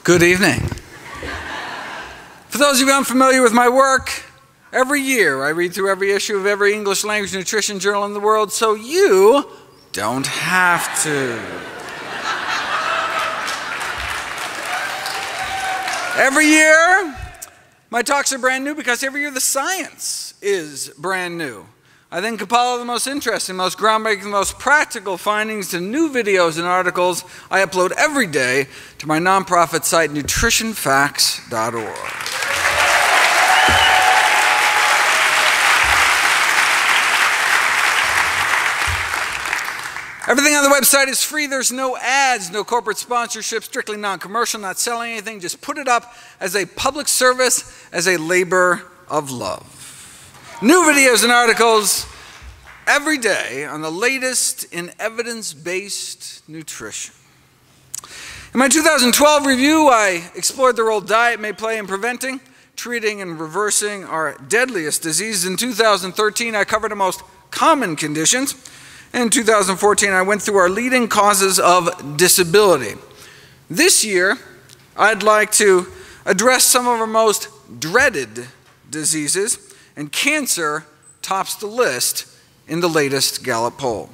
Good evening. For those of you unfamiliar with my work, every year I read through every issue of every English language nutrition journal in the world so you don't have to. Every year, my talks are brand new because every year the science is brand new. I then compile the most interesting, most groundbreaking, most practical findings to new videos and articles I upload every day to my nonprofit site, nutritionfacts.org. Everything on the website is free. There's no ads, no corporate sponsorship, strictly non-commercial, not selling anything. Just put it up as a public service, as a labor of love. New videos and articles every day on the latest in evidence-based nutrition. In my 2012 review, I explored the role diet may play in preventing, treating, and reversing our deadliest diseases. In 2013, I covered the most common conditions. In 2014, I went through our leading causes of disability. This year, I'd like to address some of our most dreaded diseases, and cancer tops the list in the latest Gallup poll.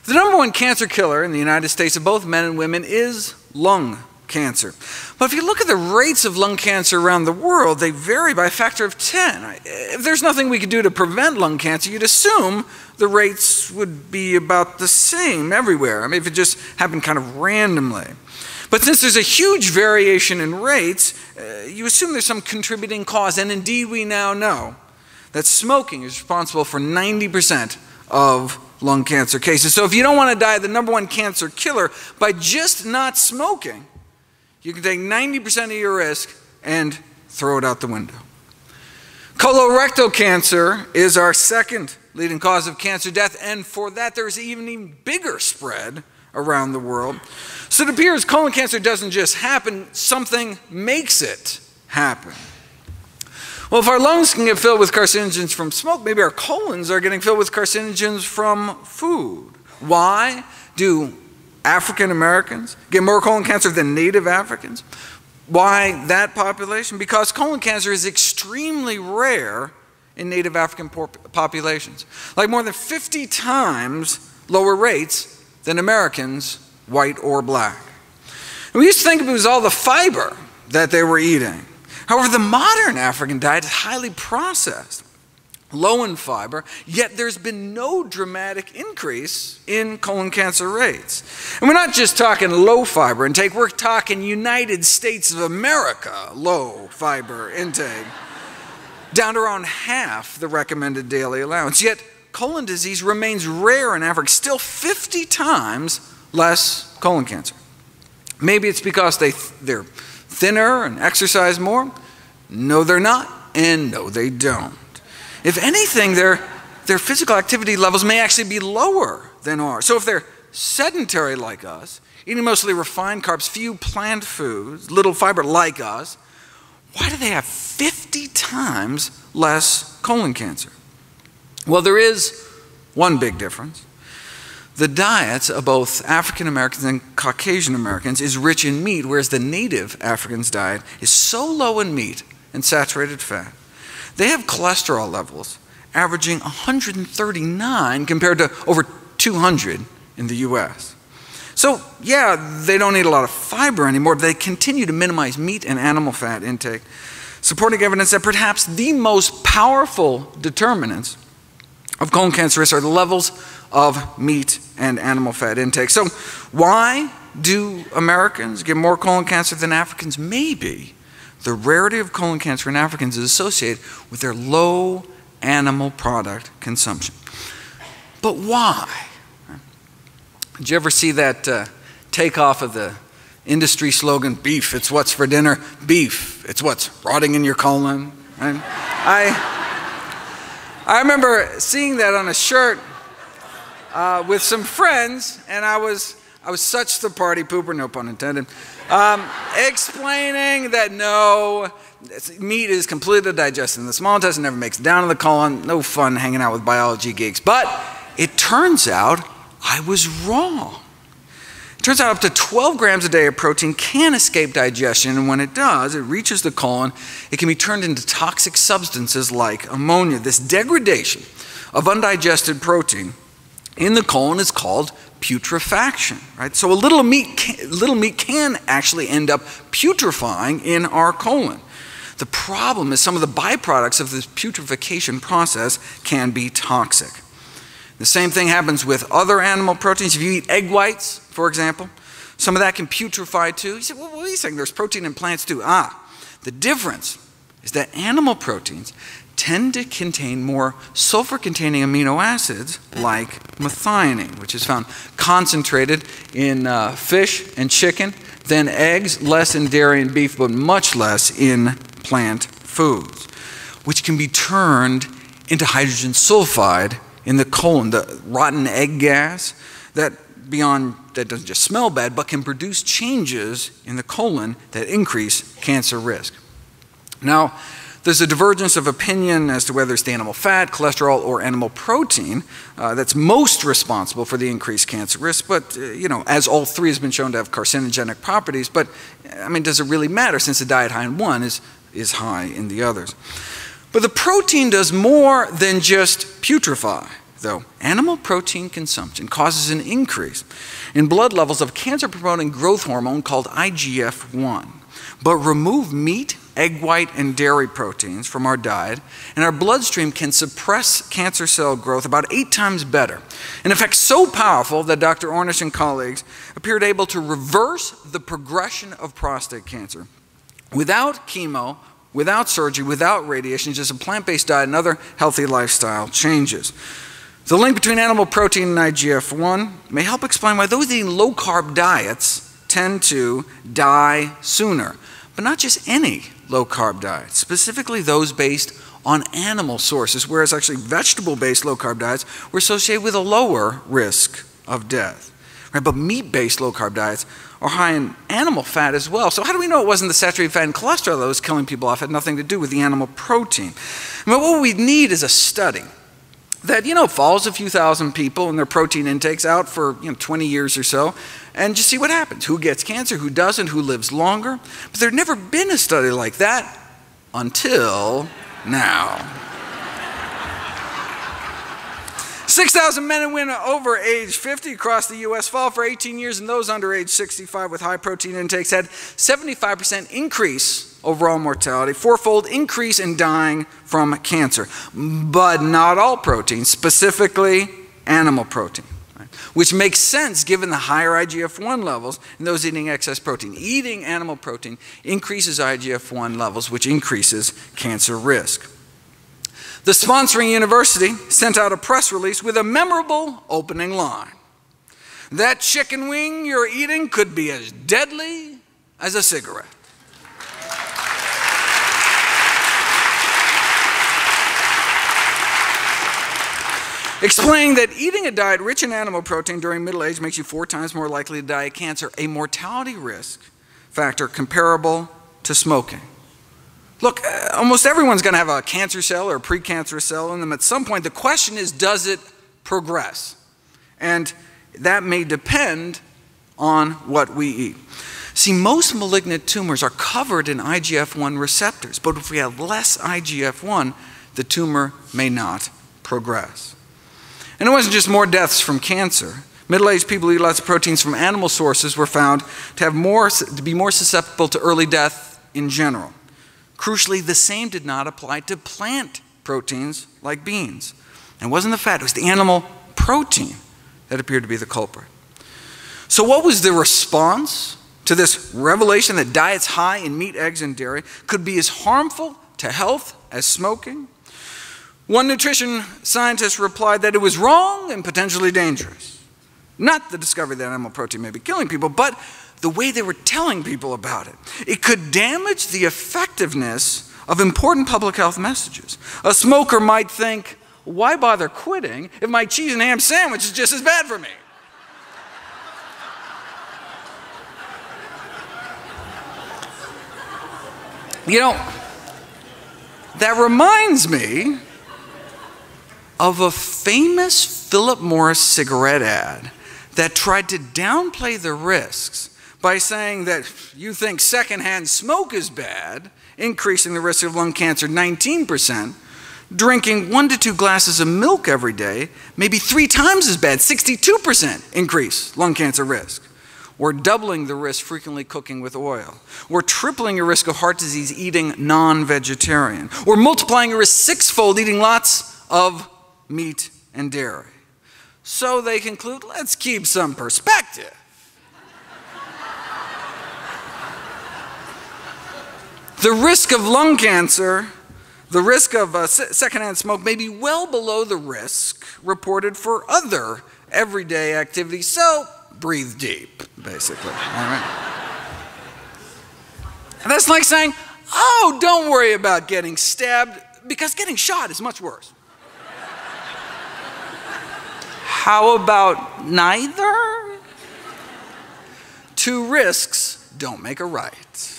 The #1 cancer killer in the United States of both men and women is lung cancer. But if you look at the rates of lung cancer around the world, they vary by a factor of 10. If there's nothing we could do to prevent lung cancer, you'd assume the rates would be about the same everywhere. I mean, if it just happened kind of randomly. But since there's a huge variation in rates, you assume there's some contributing cause. And indeed, we now know that smoking is responsible for 90% of lung cancer cases. So if you don't want to die of the #1 cancer killer by just not smoking, you can take 90% of your risk and throw it out the window. Colorectal cancer is our second leading cause of cancer death, and for that there's even bigger spread around the world. So it appears colon cancer doesn't just happen, something makes it happen. Well, if our lungs can get filled with carcinogens from smoke, maybe our colons are getting filled with carcinogens from food. Why do African Americans get more colon cancer than Native Africans? Why that population? Because colon cancer is extremely rare in Native African populations, like more than 50 times lower rates than Americans, white or black. And we used to think it was all the fiber that they were eating. However, the modern African diet is highly processed, low in fiber, yet there's been no dramatic increase in colon cancer rates. And we're not just talking low fiber intake, we're talking United States of America low fiber intake, down to around half the recommended daily allowance. Yet colon disease remains rare in Africa, still 50 times less colon cancer. Maybe it's because they're thinner and exercise more. No, they're not, and no, they don't. If anything, their physical activity levels may actually be lower than ours. So if they're sedentary like us, eating mostly refined carbs, few plant foods, little fiber like us, why do they have 50 times less colon cancer? Well, there is one big difference. The diets of both African Americans and Caucasian Americans is rich in meat, whereas the native Africans' diet is so low in meat and saturated fat. They have cholesterol levels averaging 139 compared to over 200 in the US. So yeah, they don't eat a lot of fiber anymore, but they continue to minimize meat and animal fat intake, supporting evidence that perhaps the most powerful determinants of colon cancer risk are the levels of meat and animal fat intake. So why do Americans get more colon cancer than Africans? Maybe the rarity of colon cancer in Africans is associated with their low animal product consumption. But why? Did you ever see that takeoff of the industry slogan, beef, it's what's for dinner? Beef, it's what's rotting in your colon. Right? I remember seeing that on a shirt with some friends, and I was such the party pooper, no pun intended, explaining that no, meat is completely digested in the small intestine, never makes it down to the colon, no fun hanging out with biology geeks. But it turns out I was wrong. Turns out up to 12 grams a day of protein can escape digestion, and when it does, it reaches the colon, it can be turned into toxic substances like ammonia. This degradation of undigested protein in the colon is called putrefaction, right? So a little meat can actually end up putrefying in our colon. The problem is some of the byproducts of this putrefaction process can be toxic. The same thing happens with other animal proteins. If you eat egg whites, for example, some of that can putrefy too. You say, well, what are you saying? There's protein in plants too. The difference is that animal proteins tend to contain more sulfur-containing amino acids like methionine, which is found concentrated in fish and chicken, than eggs, less in dairy and beef, but much less in plant foods, which can be turned into hydrogen sulfide in the colon, the rotten egg gas that doesn't just smell bad, but can produce changes in the colon that increase cancer risk. Now, there's a divergence of opinion as to whether it's the animal fat, cholesterol, or animal protein that's most responsible for the increased cancer risk. But, as all three has been shown to have carcinogenic properties, but, does it really matter since the diet high in one is high in the others? But the protein does more than just putrefy, though. Animal protein consumption causes an increase in blood levels of cancer-promoting growth hormone called IGF-1. But remove meat, egg white, and dairy proteins from our diet, and our bloodstream can suppress cancer cell growth about 8 times better. An effect so powerful that Dr. Ornish and colleagues appeared able to reverse the progression of prostate cancer without chemo, without surgery, without radiation, just a plant-based diet and other healthy lifestyle changes. The link between animal protein and IGF-1 may help explain why those eating low-carb diets tend to die sooner. But not just any low-carb diet, specifically those based on animal sources, whereas actually vegetable-based low-carb diets were associated with a lower risk of death. Right? But meat-based low-carb diets are high in animal fat as well. So how do we know it wasn't the saturated fat and cholesterol that was killing people off? It had nothing to do with the animal protein. What we need is a study that, follows a few thousand people and their protein intakes out for 20 years or so, and just see what happens. Who gets cancer, who doesn't, who lives longer. But there'd never been a study like that until now. 6,000 men and women over age 50 across the U.S. followed for 18 years, and those under age 65 with high protein intakes had 75% increase overall mortality, 4-fold increase in dying from cancer. But not all protein, specifically animal protein, right? Which makes sense given the higher IGF-1 levels in those eating excess protein. Eating animal protein increases IGF-1 levels, which increases cancer risk. The sponsoring university sent out a press release with a memorable opening line. That chicken wing you're eating could be as deadly as a cigarette. Explaining that eating a diet rich in animal protein during middle age makes you 4 times more likely to die of cancer, a mortality risk factor comparable to smoking. Look, almost everyone's going to have a cancer cell or a precancerous cell in them at some point. The question is, does it progress? And that may depend on what we eat. See, most malignant tumors are covered in IGF-1 receptors, but if we have less IGF-1, the tumor may not progress. And it wasn't just more deaths from cancer. Middle-aged people who eat lots of proteins from animal sources were found to be more susceptible to early death in general. Crucially, the same did not apply to plant proteins like beans. And it wasn't the fat, it was the animal protein that appeared to be the culprit. So what was the response to this revelation that diets high in meat, eggs, and dairy could be as harmful to health as smoking? One nutrition scientist replied that it was wrong and potentially dangerous. Not the discovery that animal protein may be killing people, but the way they were telling people about it. It could damage the effectiveness of important public health messages. A smoker might think, why bother quitting if my cheese and ham sandwich is just as bad for me? That reminds me of a famous Philip Morris cigarette ad that tried to downplay the risks by saying that you think secondhand smoke is bad, increasing the risk of lung cancer 19%, drinking 1 to 2 glasses of milk every day may be 3 times as bad, 62% increase lung cancer risk. Or doubling the risk frequently cooking with oil. Or tripling your risk of heart disease eating non-vegetarian. Or multiplying your risk 6-fold eating lots of meat and dairy. So they conclude, let's keep some perspective. The risk of lung cancer, the risk of secondhand smoke may be well below the risk reported for other everyday activities. So breathe deep, basically. All right? And that's like saying, oh, don't worry about getting stabbed because getting shot is much worse. How about neither? 2 risks don't make a right.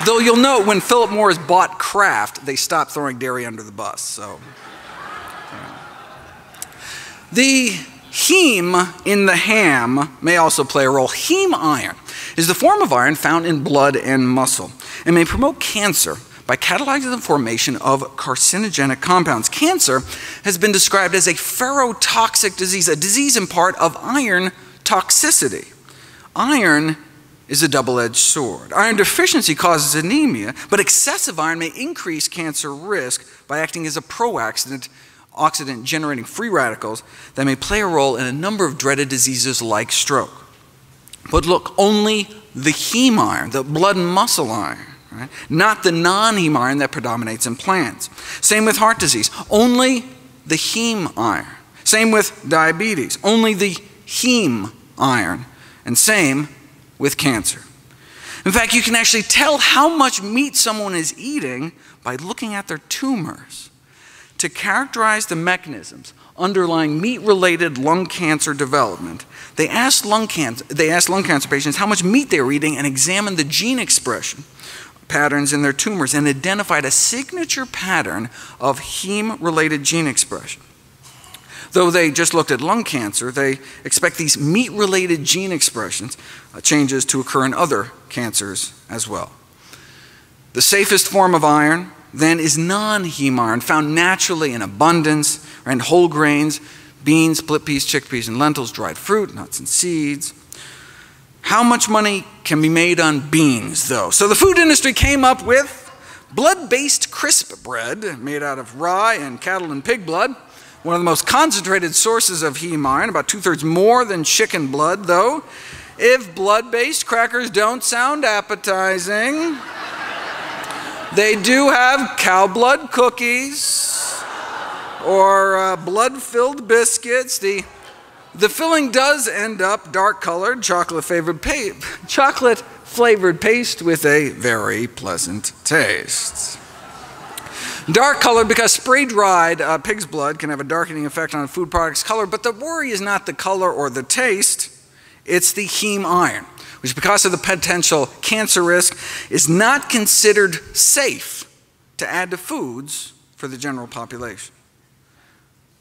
Though you'll note when Philip Morris bought Kraft, they stopped throwing dairy under the bus. So, the heme in the ham may also play a role. Heme iron is the form of iron found in blood and muscle and may promote cancer by catalyzing the formation of carcinogenic compounds. Cancer has been described as a ferrotoxic disease, a disease in part of iron toxicity. Iron is a double-edged sword. Iron deficiency causes anemia, but excessive iron may increase cancer risk by acting as a pro-oxidant, generating free radicals that may play a role in a number of dreaded diseases like stroke. But look, only the heme iron, the blood and muscle iron, right? Not the non-heme iron that predominates in plants. Same with heart disease, only the heme iron. Same with diabetes, only the heme iron. And same with cancer. In fact, you can actually tell how much meat someone is eating by looking at their tumors. To characterize the mechanisms underlying meat-related lung cancer development, they asked lung cancer patients how much meat they were eating and examined the gene expression patterns in their tumors and identified a signature pattern of heme-related gene expression. Though they just looked at lung cancer, they expect these meat-related gene expressions changes to occur in other cancers as well. The safest form of iron, then, is non-heme iron, found naturally in abundance in whole grains, beans, split peas, chickpeas, and lentils, dried fruit, nuts, and seeds. How much money can be made on beans, though? So the food industry came up with blood-based crisp bread made out of rye and cattle and pig blood. One of the most concentrated sources of heme iron, about 2/3 more than chicken blood, though. If blood-based crackers don't sound appetizing, they do have cow blood cookies or blood-filled biscuits. The filling does end up dark-colored, chocolate-flavored paste with a very pleasant taste. Dark colored because spray-dried pig's blood can have a darkening effect on a food product's color, but the worry is not the color or the taste, it's the heme iron, which because of the potential cancer risk is not considered safe to add to foods for the general population.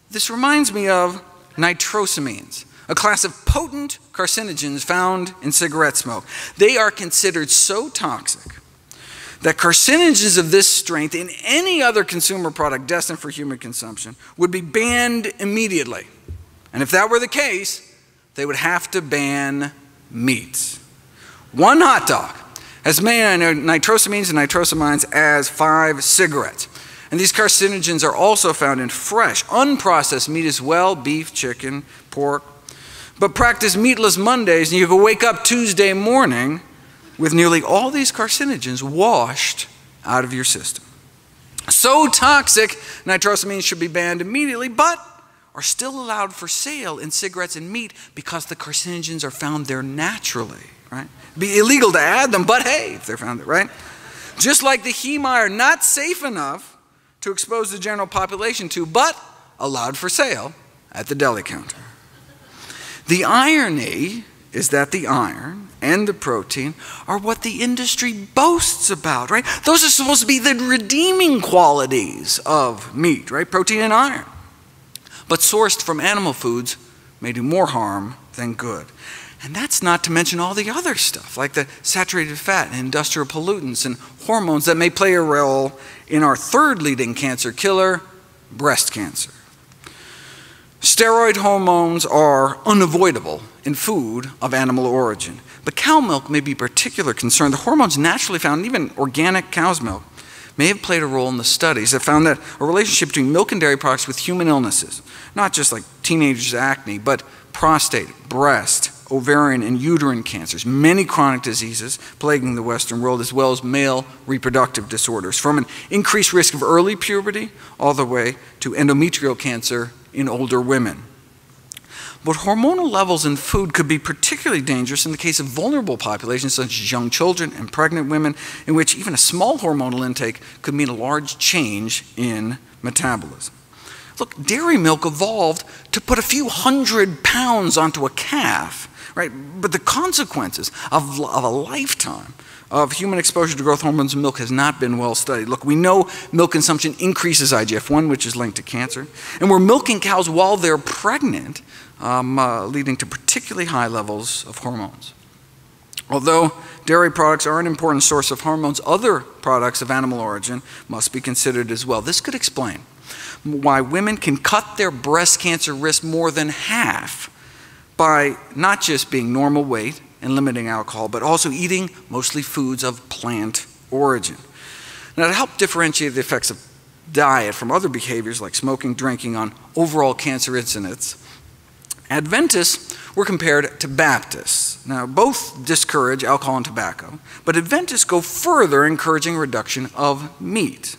This reminds me of nitrosamines, a class of potent carcinogens found in cigarette smoke. They are considered so toxic that carcinogens of this strength in any other consumer product destined for human consumption would be banned immediately. And if that were the case, they would have to ban meat. One hot dog has many nitrosamines and nitrosamines as 5 cigarettes. And these carcinogens are also found in fresh, unprocessed meat as well, beef, chicken, pork. But practice meatless Mondays and you can wake up Tuesday morning with nearly all these carcinogens washed out of your system. So toxic, nitrosamines should be banned immediately, but are still allowed for sale in cigarettes and meat because the carcinogens are found there naturally, right? It'd be illegal to add them, but hey, if they're found there, right? Just like the heme iron, not safe enough to expose the general population to, but allowed for sale at the deli counter. The irony is that the iron and the protein are what the industry boasts about, right? Those are supposed to be the redeeming qualities of meat, right? Protein and iron. But sourced from animal foods may do more harm than good. And that's not to mention all the other stuff, like the saturated fat and industrial pollutants and hormones that may play a role in our third leading cancer killer, breast cancer. Steroid hormones are unavoidable in food of animal origin, but cow milk may be a particular concern. The hormones naturally found in even organic cow's milk may have played a role in the studies that found that a relationship between milk and dairy products with human illnesses, not just like teenagers' acne, but prostate, breast, ovarian, and uterine cancers, many chronic diseases plaguing the Western world, as well as male reproductive disorders, from an increased risk of early puberty all the way to endometrial cancer in older women. But hormonal levels in food could be particularly dangerous in the case of vulnerable populations such as young children and pregnant women, in which even a small hormonal intake could mean a large change in metabolism. Look, dairy milk evolved to put a few 100 pounds onto a calf, right? But the consequences of a lifetime of human exposure to growth hormones in milk has not been well studied. Look, we know milk consumption increases IGF-1, which is linked to cancer, and we're milking cows while they're pregnant, leading to particularly high levels of hormones. Although dairy products are an important source of hormones, other products of animal origin must be considered as well. This could explain why women can cut their breast cancer risk more than half by not just being normal weight and limiting alcohol, but also eating mostly foods of plant origin. Now, to help differentiate the effects of diet from other behaviors like smoking, drinking on overall cancer incidence, Adventists were compared to Baptists. Now, both discourage alcohol and tobacco, but Adventists go further, encouraging reduction of meat.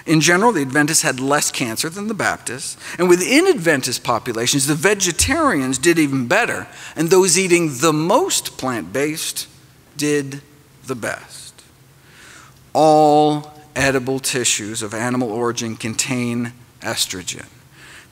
In general, the Adventists had less cancer than the Baptists, and within Adventist populations, the vegetarians did even better, and those eating the most plant-based did the best. All edible tissues of animal origin contain estrogen.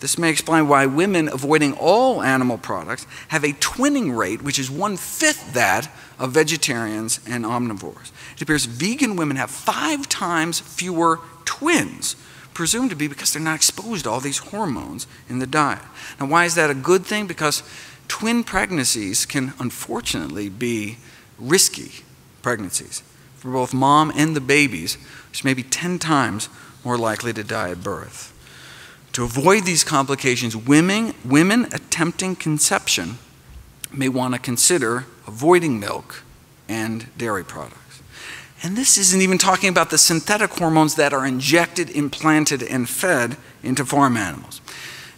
This may explain why women avoiding all animal products have a twinning rate, which is 1/5 that of vegetarians and omnivores. It appears vegan women have 5 times fewer twins, presumed to be because they're not exposed to all these hormones in the diet. Now, why is that a good thing? Because twin pregnancies can unfortunately be risky pregnancies for both mom and the babies, which may be 10 times more likely to die at birth. To avoid these complications, women attempting conception may want to consider avoiding milk and dairy products. And this isn't even talking about the synthetic hormones that are injected, implanted, and fed into farm animals.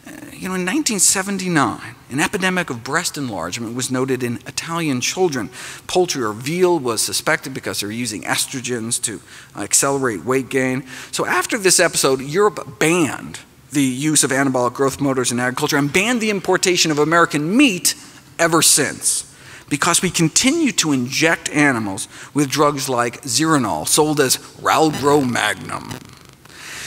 In 1979, an epidemic of breast enlargement was noted in Italian children. Poultry or veal was suspected because they were using estrogens to accelerate weight gain. So after this episode, Europe banned the use of anabolic growth promoters in agriculture and banned the importation of American meat ever since, because we continue to inject animals with drugs like Zeranol, sold as Ralgro Magnum.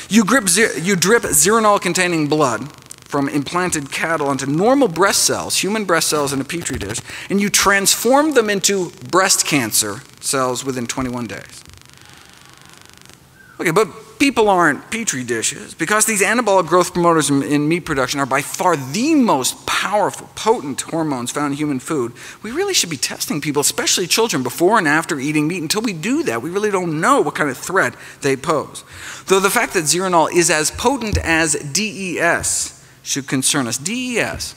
You drip Zeranol-containing blood from implanted cattle onto normal breast cells, human breast cells in a petri dish, and you transform them into breast cancer cells within 21 days. Okay, but people aren't petri dishes. Because these anabolic growth promoters in meat production are by far the most powerful, potent hormones found in human food, we really should be testing people, especially children, before and after eating meat. Until we do that, we really don't know what kind of threat they pose. Though the fact that Zeranol is as potent as DES should concern us. DES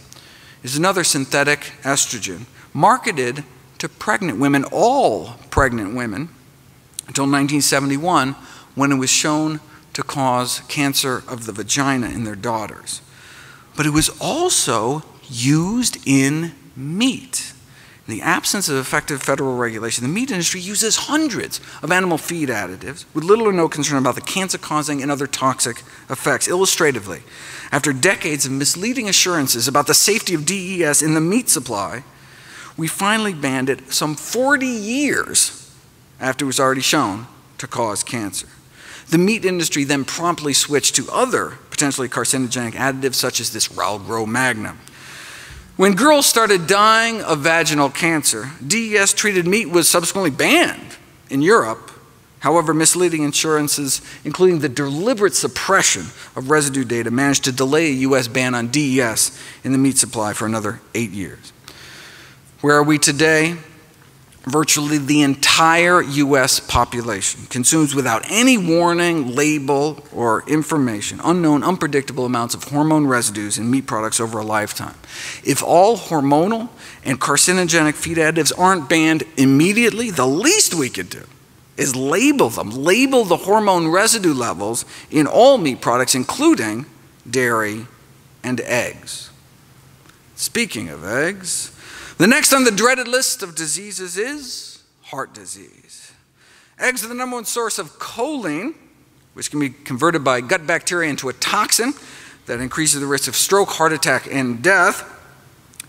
is another synthetic estrogen marketed to pregnant women, all pregnant women, until 1971, when it was shown to cause cancer of the vagina in their daughters. But it was also used in meat. In the absence of effective federal regulation, the meat industry uses hundreds of animal feed additives with little or no concern about the cancer-causing and other toxic effects. Illustratively, after decades of misleading assurances about the safety of DES in the meat supply, we finally banned it some 40 years after it was already shown to cause cancer. The meat industry then promptly switched to other potentially carcinogenic additives such as this Ralgro Magnum. When girls started dying of vaginal cancer, DES-treated meat was subsequently banned in Europe. However, misleading insurances, including the deliberate suppression of residue data, managed to delay a U.S. ban on DES in the meat supply for another 8 years. Where are we today? Virtually the entire U.S. population consumes without any warning, label, or information unknown, unpredictable amounts of hormone residues in meat products over a lifetime. If all hormonal and carcinogenic feed additives aren't banned immediately, the least we could do is label them. Label the hormone residue levels in all meat products, including dairy and eggs. Speaking of eggs, the next on the dreaded list of diseases is heart disease. Eggs are the #1 source of choline, which can be converted by gut bacteria into a toxin that increases the risk of stroke, heart attack, and death.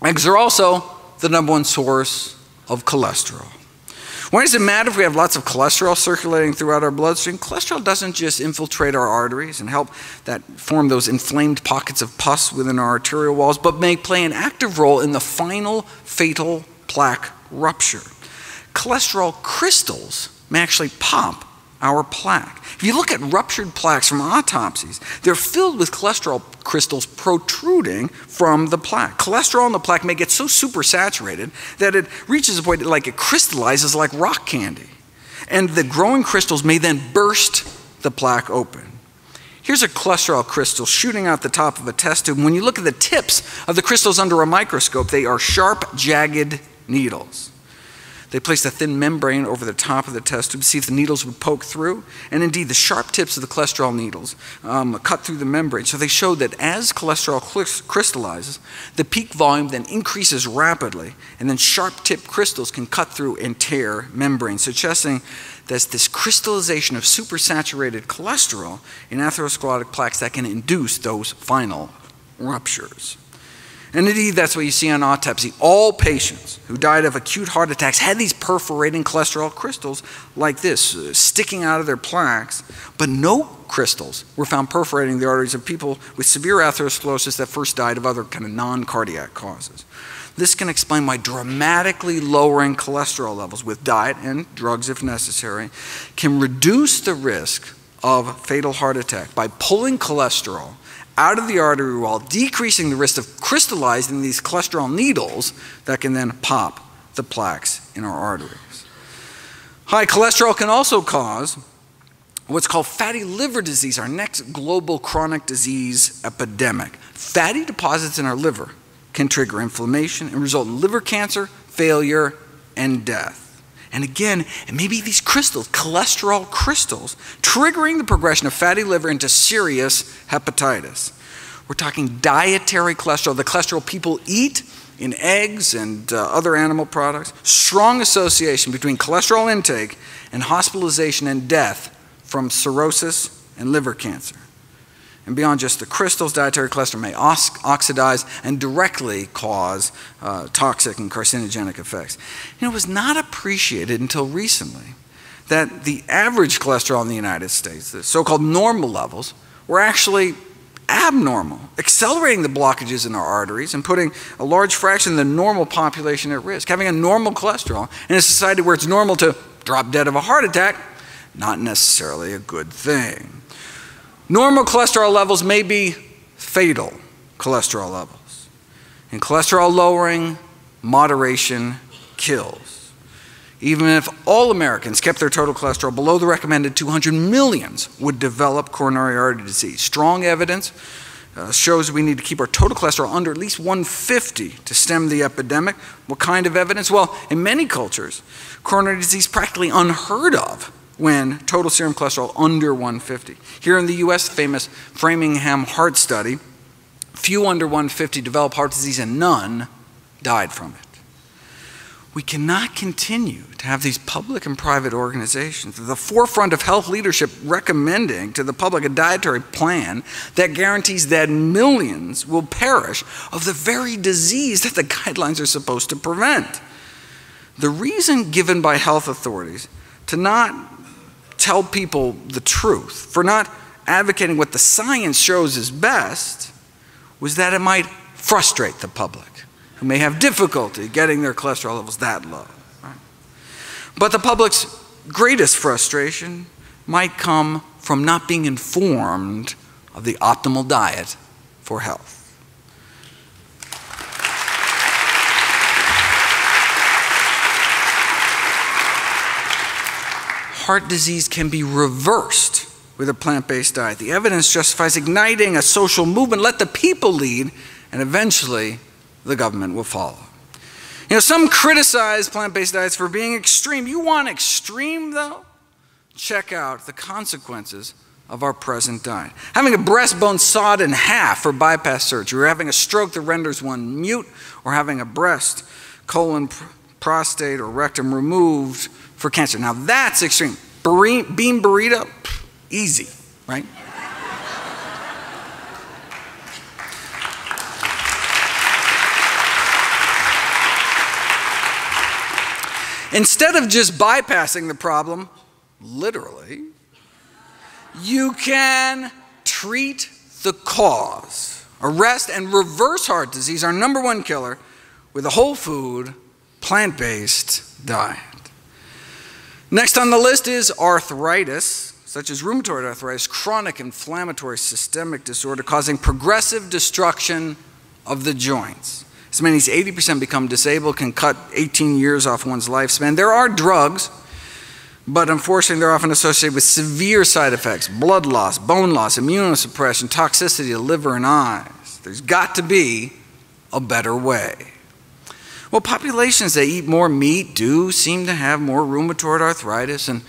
Eggs are also the #1 source of cholesterol. Why does it matter if we have lots of cholesterol circulating throughout our bloodstream? Cholesterol doesn't just infiltrate our arteries and help that form those inflamed pockets of pus within our arterial walls, but may play an active role in the final fatal plaque rupture. Cholesterol crystals may actually pop our plaque. If you look at ruptured plaques from autopsies, they're filled with cholesterol crystals protruding from the plaque. Cholesterol in the plaque may get so supersaturated that it reaches a point like it crystallizes like rock candy. And the growing crystals may then burst the plaque open. Here's a cholesterol crystal shooting out the top of a test tube. When you look at the tips of the crystals under a microscope, they are sharp, jagged needles. They placed a thin membrane over the top of the test tube to see if the needles would poke through. And indeed, the sharp tips of the cholesterol needles cut through the membrane. So they showed that as cholesterol crystallizes, the peak volume then increases rapidly, and then sharp tipped crystals can cut through and tear membranes, suggesting that this crystallization of supersaturated cholesterol in atherosclerotic plaques that can induce those final ruptures. And indeed, that's what you see on autopsy. All patients who died of acute heart attacks had these perforating cholesterol crystals like this, sticking out of their plaques, but no crystals were found perforating the arteries of people with severe atherosclerosis that first died of other kind of non-cardiac causes. This can explain why dramatically lowering cholesterol levels with diet and drugs if necessary can reduce the risk of fatal heart attack by pulling cholesterol out of the artery wall, decreasing the risk of crystallizing these cholesterol needles that can then pop the plaques in our arteries. High cholesterol can also cause what's called fatty liver disease, our next global chronic disease epidemic. Fatty deposits in our liver can trigger inflammation and result in liver cancer, failure, and death. And again, it may be these crystals, cholesterol crystals, triggering the progression of fatty liver into serious hepatitis. We're talking dietary cholesterol, the cholesterol people eat in eggs and other animal products. Strong association between cholesterol intake and hospitalization and death from cirrhosis and liver cancer. And beyond just the crystals, dietary cholesterol may oxidize and directly cause toxic and carcinogenic effects. You know, it was not appreciated until recently that the average cholesterol in the United States, the so-called normal levels, were actually abnormal, accelerating the blockages in our arteries and putting a large fraction of the normal population at risk. Having a normal cholesterol in a society where it's normal to drop dead of a heart attack, not necessarily a good thing. Normal cholesterol levels may be fatal cholesterol levels. In cholesterol lowering, moderation kills. Even if all Americans kept their total cholesterol below the recommended 200, millions would develop coronary artery disease. Strong evidence shows we need to keep our total cholesterol under at least 150 to stem the epidemic. What kind of evidence? Well, in many cultures, coronary disease is practically unheard of when total serum cholesterol under 150. Here in the US, famous Framingham Heart Study, few under 150 developed heart disease and none died from it. We cannot continue to have these public and private organizations at the forefront of health leadership recommending to the public a dietary plan that guarantees that millions will perish of the very disease that the guidelines are supposed to prevent. The reason given by health authorities to not tell people the truth, for not advocating what the science shows is best, was that it might frustrate the public. who may have difficulty getting their cholesterol levels that low. Right? But the public's greatest frustration might come from not being informed of the optimal diet for health. Heart disease can be reversed with a plant-based diet. The evidence justifies igniting a social movement. Let the people lead, and eventually the government will follow. You know, some criticize plant-based diets for being extreme. You want extreme, though? Check out the consequences of our present diet. Having a breastbone sawed in half for bypass surgery, or having a stroke that renders one mute, or having a breast, colon, prostate, or rectum removed for cancer. Now that's extreme. Bean burrito, easy, right? Instead of just bypassing the problem, literally, you can treat the cause. Arrest and reverse heart disease, our #1 killer, with a whole food, plant-based diet. Next on the list is arthritis, such as rheumatoid arthritis, chronic inflammatory systemic disorder causing progressive destruction of the joints. As many as 80% become disabled, can cut 18 years off one's lifespan. There are drugs, but unfortunately they're often associated with severe side effects: blood loss, bone loss, immunosuppression, toxicity to liver and eyes. There's got to be a better way. Well, populations that eat more meat do seem to have more rheumatoid arthritis, and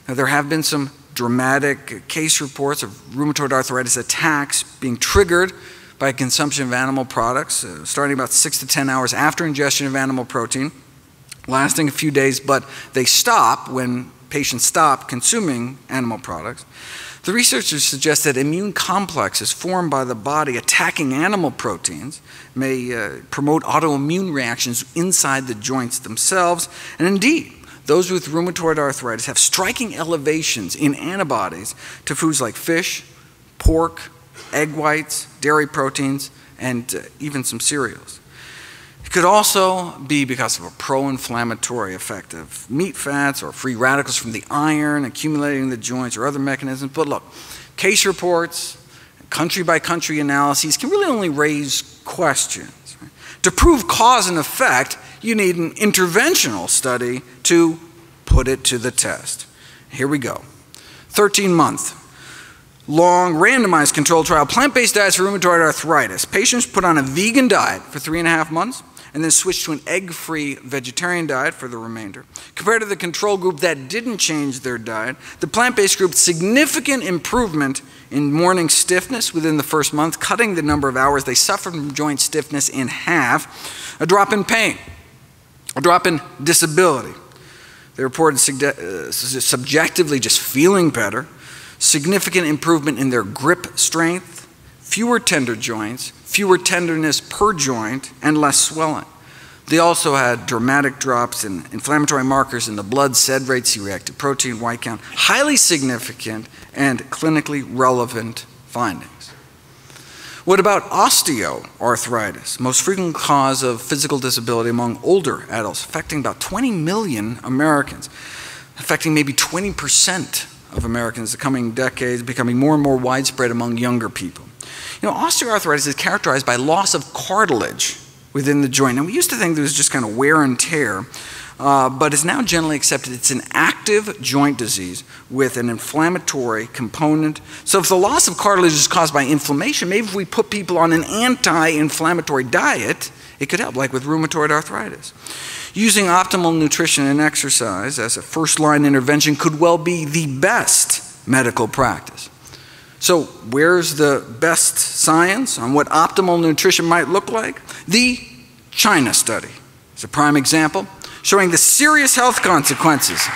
there have been some dramatic case reports of rheumatoid arthritis attacks being triggered by consumption of animal products, starting about 6 to 10 hours after ingestion of animal protein, lasting a few days, but they stop when patients stop consuming animal products. The researchers suggest that immune complexes formed by the body attacking animal proteins may promote autoimmune reactions inside the joints themselves, and indeed, those with rheumatoid arthritis have striking elevations in antibodies to foods like fish, pork, egg whites, dairy proteins, and even some cereals. It could also be because of a pro-inflammatory effect of meat fats or free radicals from the iron accumulating in the joints or other mechanisms. But look, case reports, country-by-country analyses can really only raise questions. Right? To prove cause and effect, you need an interventional study to put it to the test. Here we go. 13-month. Long randomized controlled trial, plant-based diets for rheumatoid arthritis. Patients put on a vegan diet for 3.5 months and then switched to an egg-free vegetarian diet for the remainder. Compared to the control group that didn't change their diet, the plant-based group significant improvement in morning stiffness within the first month, cutting the number of hours they suffered from joint stiffness in half, a drop in pain, a drop in disability. They reported subjectively just feeling better, significant improvement in their grip strength, fewer tender joints, fewer tenderness per joint, and less swelling. They also had dramatic drops in inflammatory markers in the blood, SED rate, C-reactive protein, white count, highly significant and clinically relevant findings. What about osteoarthritis, most frequent cause of physical disability among older adults, affecting about 20 million Americans, affecting maybe 20% of Americans in the coming decades, becoming more and more widespread among younger people. You know, osteoarthritis is characterized by loss of cartilage within the joint. And we used to think there was just kind of wear and tear, but it's now generally accepted it's an active joint disease with an inflammatory component. So if the loss of cartilage is caused by inflammation, maybe if we put people on an anti-inflammatory diet, it could help, like with rheumatoid arthritis. Using optimal nutrition and exercise as a first-line intervention could well be the best medical practice. So where's the best science on what optimal nutrition might look like? The China study is a prime example, showing the serious health consequences.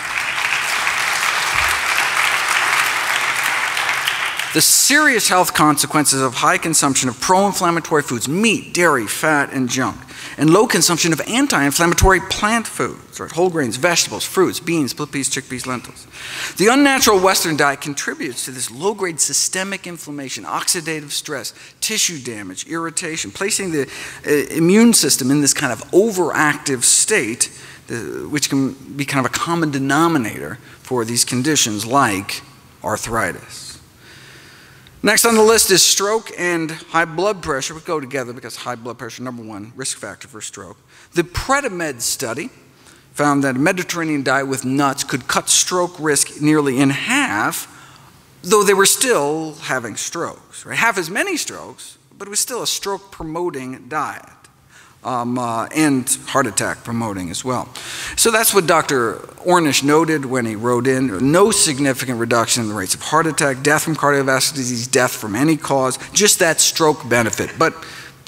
The serious health consequences of high consumption of pro-inflammatory foods, meat, dairy, fat, and junk. and low consumption of anti-inflammatory plant foods, right? Whole grains, vegetables, fruits, beans, split peas, chickpeas, lentils. The unnatural Western diet contributes to this low-grade systemic inflammation, oxidative stress, tissue damage, irritation, placing the immune system in this kind of overactive state, which can be kind of a common denominator for these conditions like arthritis. Next on the list is stroke and high blood pressure. We go together because high blood pressure, #1 risk factor for stroke. The Predimed study found that a Mediterranean diet with nuts could cut stroke risk nearly in half, though they were still having strokes, right? Half as many strokes, but it was still a stroke-promoting diet. And heart attack promoting as well. So that's what Dr. Ornish noted when he wrote in, no significant reduction in the rates of heart attack, death from cardiovascular disease, death from any cause, just that stroke benefit. But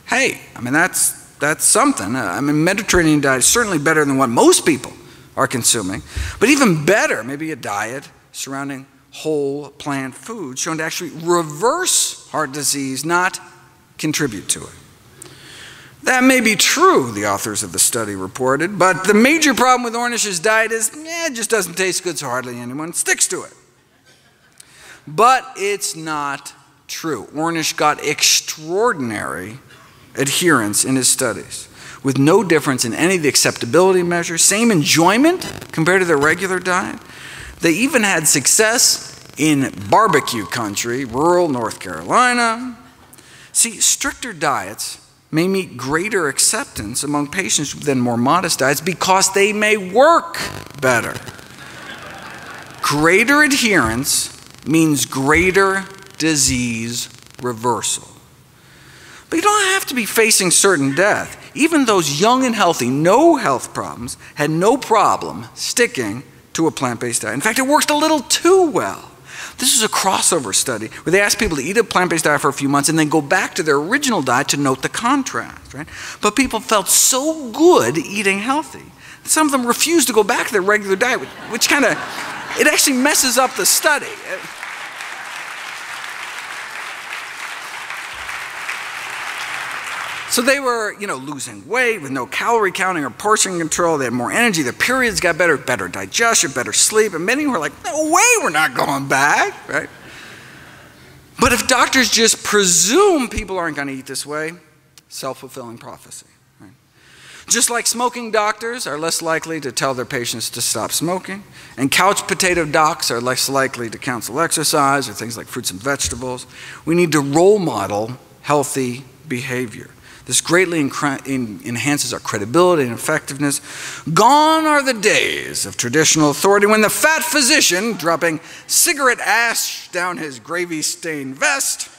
hey, I mean, that's something. I mean, Mediterranean diet is certainly better than what most people are consuming, but even better, maybe a diet surrounding whole plant foods shown to actually reverse heart disease, not contribute to it. That may be true, the authors of the study reported, but the major problem with Ornish's diet is, it just doesn't taste good, so hardly anyone sticks to it. But it's not true. Ornish got extraordinary adherence in his studies, with no difference in any of the acceptability measures, same enjoyment compared to their regular diet. They even had success in barbecue country, rural North Carolina. See, stricter diets may meet greater acceptance among patients than more modest diets because they may work better. Greater adherence means greater disease reversal. But you don't have to be facing certain death. Even those young and healthy, no health problems, had no problem sticking to a plant-based diet. In fact, it worked a little too well. This is a crossover study where they asked people to eat a plant-based diet for a few months and then go back to their original diet to note the contrast, right? But people felt so good eating healthy. Some of them refused to go back to their regular diet, which kind of, it actually messes up the study. So they were, losing weight with no calorie counting or portion control. They had more energy. Their periods got better, better digestion, better sleep. And many were like, no way, we're not going back, right? But if doctors just presume people aren't going to eat this way, self-fulfilling prophecy, right? Just like smoking doctors are less likely to tell their patients to stop smoking, and couch potato docs are less likely to counsel exercise or things like fruits and vegetables, we need to role model healthy behavior. This greatly enhances our credibility and effectiveness. Gone are the days of traditional authority when the fat physician, dropping cigarette ash down his gravy-stained vest,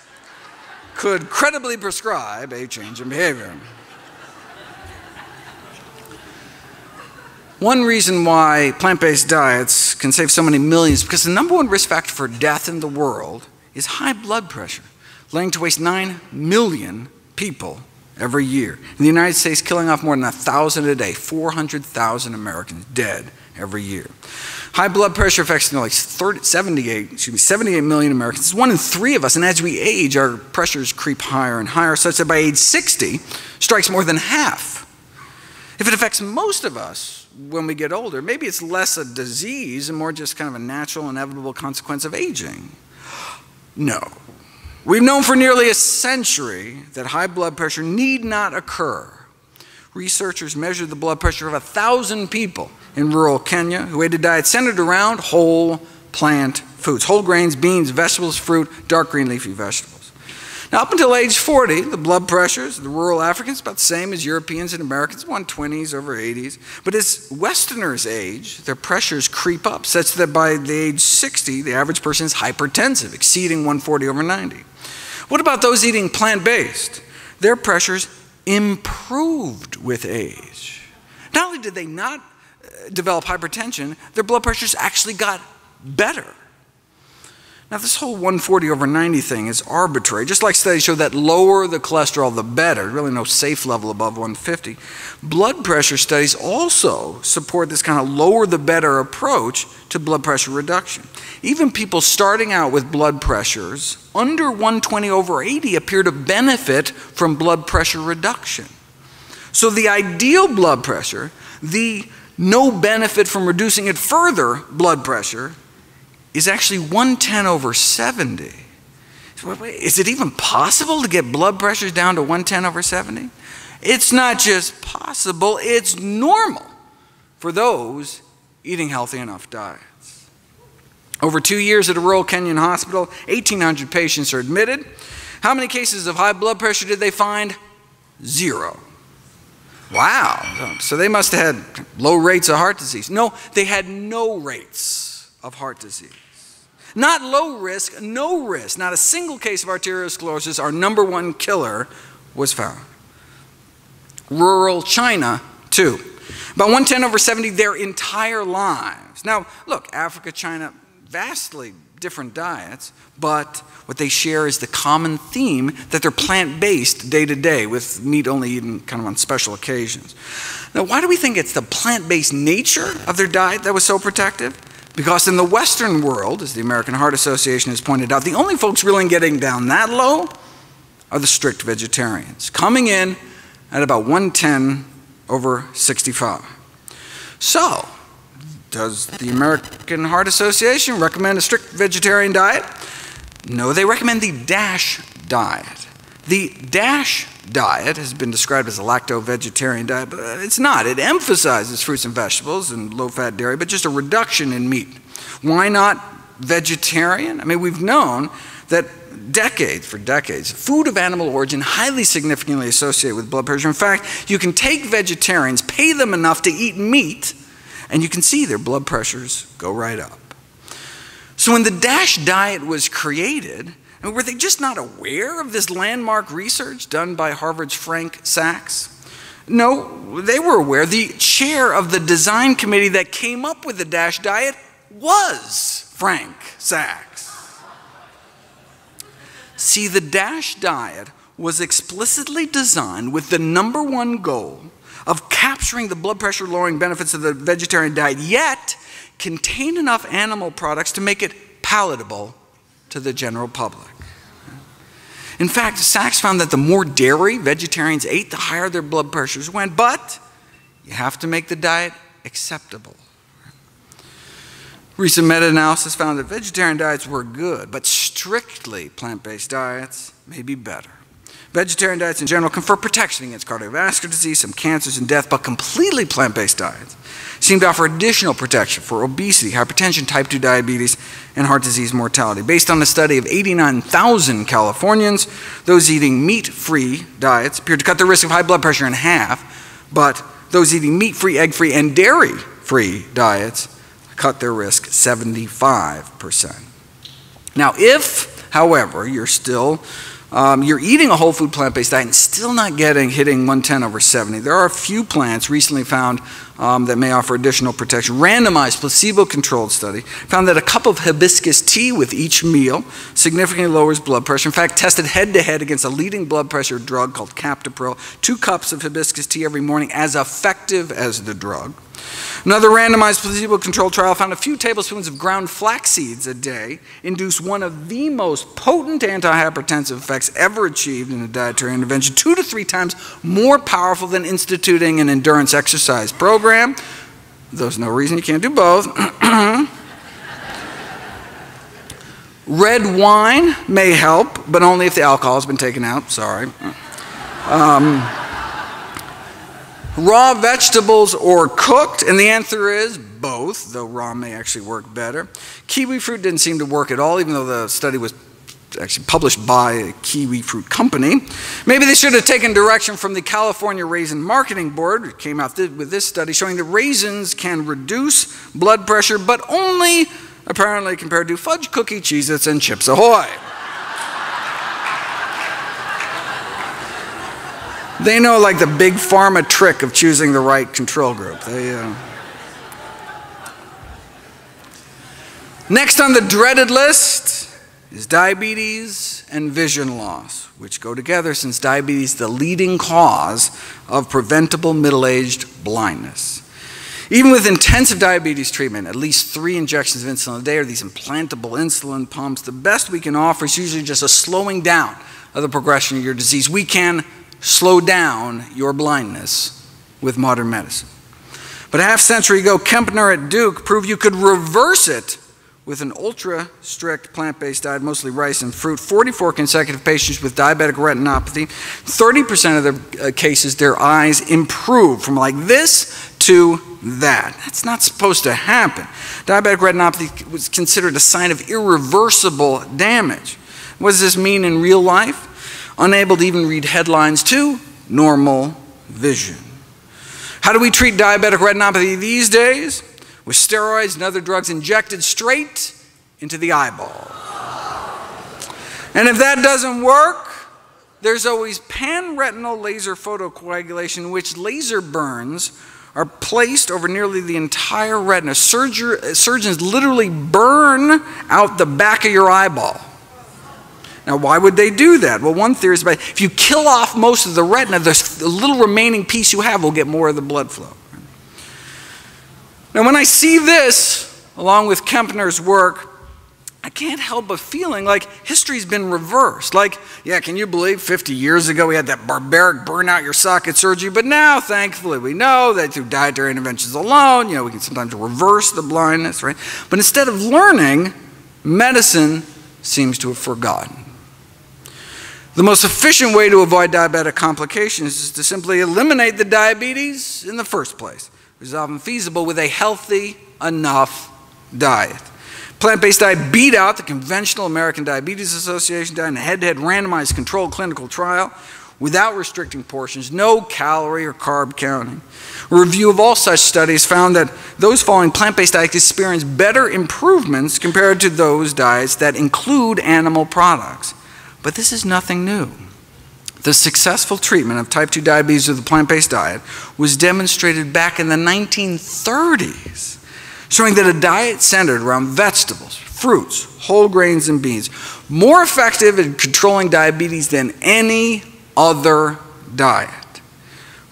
could credibly prescribe a change in behavior. One reason why plant-based diets can save so many millions is because the #1 risk factor for death in the world is high blood pressure, laying to waste 9 million people every year. In the United States, killing off more than 1,000 a day, 400,000 Americans dead every year. High blood pressure affects nearly 78 million Americans. It's 1 in 3 of us, and as we age, our pressures creep higher and higher, such that by age 60, strikes more than half. If it affects most of us when we get older, maybe it's less a disease and more just kind of a natural, inevitable consequence of aging. No. We've known for nearly a century that high blood pressure need not occur. Researchers measured the blood pressure of 1,000 people in rural Kenya who ate a diet centered around whole plant foods, whole grains, beans, vegetables, fruit, dark green leafy vegetables. Now, up until age 40, the blood pressures of the rural Africans about the same as Europeans and Americans, 120s over 80s. But as Westerners age, their pressures creep up, such that by the age 60, the average person is hypertensive, exceeding 140 over 90. What about those eating plant-based? Their pressures improved with age. Not only did they not develop hypertension, their blood pressures actually got better. Now, this whole 140 over 90 thing is arbitrary. Just like studies show that lower the cholesterol, the better. Really no safe level above 150. Blood pressure studies also support this kind of lower the better approach to blood pressure reduction. Even people starting out with blood pressures under 120 over 80 appear to benefit from blood pressure reduction. So the ideal blood pressure, the no benefit from reducing it further blood pressure, is actually 110/70. Is it even possible to get blood pressures down to 110/70? It's not just possible, it's normal for those eating healthy enough diets. Over 2 years at a rural Kenyan hospital, 1,800 patients are admitted. How many cases of high blood pressure did they find? 0. Wow, so they must have had low rates of heart disease. No, they had no rates of heart disease. Not low risk, no risk. Not a single case of arteriosclerosis, our #1 killer, was found. Rural China, too. About 110/70 their entire lives. Now, look, Africa, China, vastly different diets, but what they share is the common theme that they're plant-based day to day, with meat only eaten kind of on special occasions. Now, why do we think it's the plant-based nature of their diet that was so protective? Because in the Western world, as the American Heart Association has pointed out, the only folks really getting down that low are the strict vegetarians, coming in at about 110/65. So, does the American Heart Association recommend a strict vegetarian diet? No, they recommend the DASH diet. The DASH diet has been described as a lacto-vegetarian diet, but it's not. It emphasizes fruits and vegetables and low-fat dairy, but just a reduction in meat. Why not vegetarian? I mean, we've known that for decades, food of animal origin highly significantly associated with blood pressure. In fact, you can take vegetarians, pay them enough to eat meat, and you can see their blood pressures go right up. So when the DASH diet was created, were they just not aware of this landmark research done by Harvard's Frank Sachs? No, they were aware. The chair of the design committee that came up with the DASH diet was Frank Sachs. See, the DASH diet was explicitly designed with the #1 goal of capturing the blood pressure lowering benefits of the vegetarian diet, yet contain enough animal products to make it palatable to the general public. In fact, Sachs found that the more dairy vegetarians ate, the higher their blood pressures went, but you have to make the diet acceptable. Recent meta-analysis found that vegetarian diets were good, but strictly plant-based diets may be better. Vegetarian diets in general confer protection against cardiovascular disease, some cancers, and death, but completely plant-based diets seem to offer additional protection for obesity, hypertension, type 2 diabetes, and heart disease mortality. Based on a study of 89,000 Californians, those eating meat-free diets appeared to cut the risk of high blood pressure in half, but those eating meat-free, egg-free, and dairy-free diets cut their risk 75%. Now, if, however, you're eating a whole food plant-based diet and still not hitting 110/70, there are a few plants recently found that may offer additional protection. Randomized placebo-controlled study found that a cup of hibiscus tea with each meal significantly lowers blood pressure. In fact, tested head-to-head against a leading blood pressure drug called Captopril, 2 cups of hibiscus tea every morning, as effective as the drug. Another randomized placebo-controlled trial found a few tablespoons of ground flax seeds a day induced one of the most potent antihypertensive effects ever achieved in a dietary intervention, 2 to 3 times more powerful than instituting an endurance exercise program. There's no reason you can't do both. Red wine may help, but only if the alcohol has been taken out. Sorry. Raw vegetables or cooked, and the answer is both, though raw may actually work better. Kiwi fruit didn't seem to work at all, even though the study was actually published by a kiwi fruit company. Maybe they should have taken direction from the California Raisin Marketing Board. It came out with this study showing that raisins can reduce blood pressure, but only apparently compared to fudge cookie, Cheez-Its, and Chips Ahoy. They know, like, the big pharma trick of choosing the right control group. Next on the dreaded list is diabetes and vision loss, which go together since diabetes is the leading cause of preventable middle-aged blindness. Even with intensive diabetes treatment, at least 3 injections of insulin a day or these implantable insulin pumps, the best we can offer is usually just a slowing down of the progression of your disease. We can slow down your blindness with modern medicine. But a half-century ago, Kempner at Duke proved you could reverse it with an ultra-strict plant-based diet, mostly rice and fruit. 44 consecutive patients with diabetic retinopathy, 30% of their cases, their eyes improved from like this to that. That's not supposed to happen. Diabetic retinopathy was considered a sign of irreversible damage. What does this mean in real life? Unable to even read headlines to normal vision. How do we treat diabetic retinopathy these days? With steroids and other drugs injected straight into the eyeball. And if that doesn't work, there's always pan-retinal laser photocoagulation, in which laser burns are placed over nearly the entire retina. Surgeons literally burn out the back of your eyeball. Now, why would they do that? Well, one theory is about if you kill off most of the retina, the little remaining piece you have will get more of the blood flow. Now, when I see this, along with Kempner's work, I can't help but feeling like history's been reversed. Like, yeah, can you believe 50 years ago we had that barbaric burn out your socket surgery, but now, thankfully, we know that through dietary interventions alone, we can sometimes reverse the blindness, right? But instead of learning, medicine seems to have forgotten. The most efficient way to avoid diabetic complications is to simply eliminate the diabetes in the first place. It is often feasible with a healthy enough diet. Plant-based diet beat out the conventional American Diabetes Association diet in a head-to-head randomized controlled clinical trial without restricting portions, no calorie or carb counting. A review of all such studies found that those following plant-based diets experienced better improvements compared to those diets that include animal products. But this is nothing new. The successful treatment of type 2 diabetes with a plant-based diet was demonstrated back in the 1930s, showing that a diet centered around vegetables, fruits, whole grains, and beans, more effective in controlling diabetes than any other diet.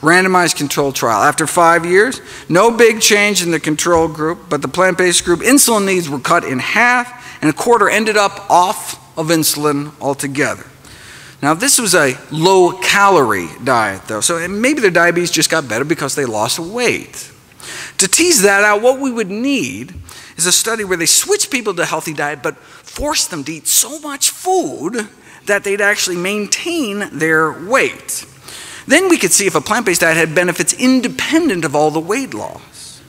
Randomized controlled trial. After 5 years, no big change in the control group, but the plant-based group, insulin needs were cut in half, and a quarter ended up off of insulin altogether. Now, this was a low-calorie diet, though, so maybe their diabetes just got better because they lost weight. To tease that out, what we would need is a study where they switch people to a healthy diet but force them to eat so much food that they'd actually maintain their weight. Then we could see if a plant-based diet had benefits independent of all the weight loss.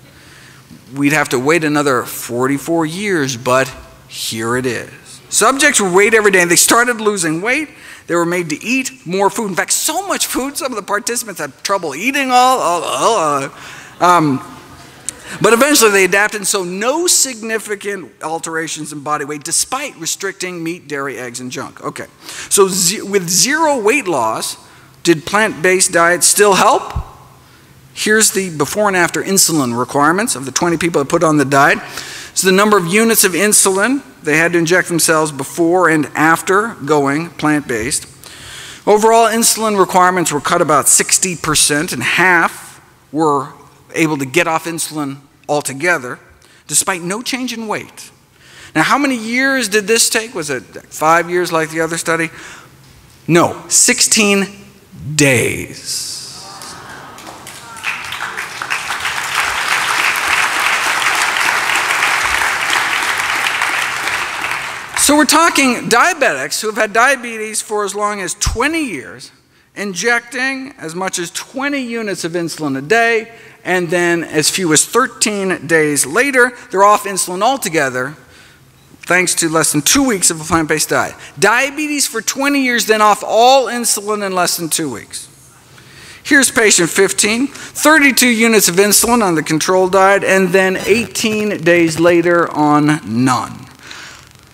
We'd have to wait another 44 years, but here it is. Subjects were weighed every day, and they started losing weight. They were made to eat more food. In fact, so much food, some of the participants had trouble eating all. But eventually they adapted, and so no significant alterations in body weight despite restricting meat, dairy, eggs, and junk. Okay, so with zero weight loss, did plant-based diets still help? Here's the before and after insulin requirements of the 20 people that put on the diet. So the number of units of insulin they had to inject themselves before and after going plant-based. Overall, insulin requirements were cut about 60%, and half were able to get off insulin altogether, despite no change in weight. Now, how many years did this take? Was it 5 years like the other study? No, 16 days. So we're talking diabetics who have had diabetes for as long as 20 years, injecting as much as 20 units of insulin a day, and then as few as 13 days later, they're off insulin altogether, thanks to less than 2 weeks of a plant-based diet. Diabetes for 20 years, then off all insulin in less than 2 weeks. Here's patient 15, 32 units of insulin on the control diet, and then 18 days later on none.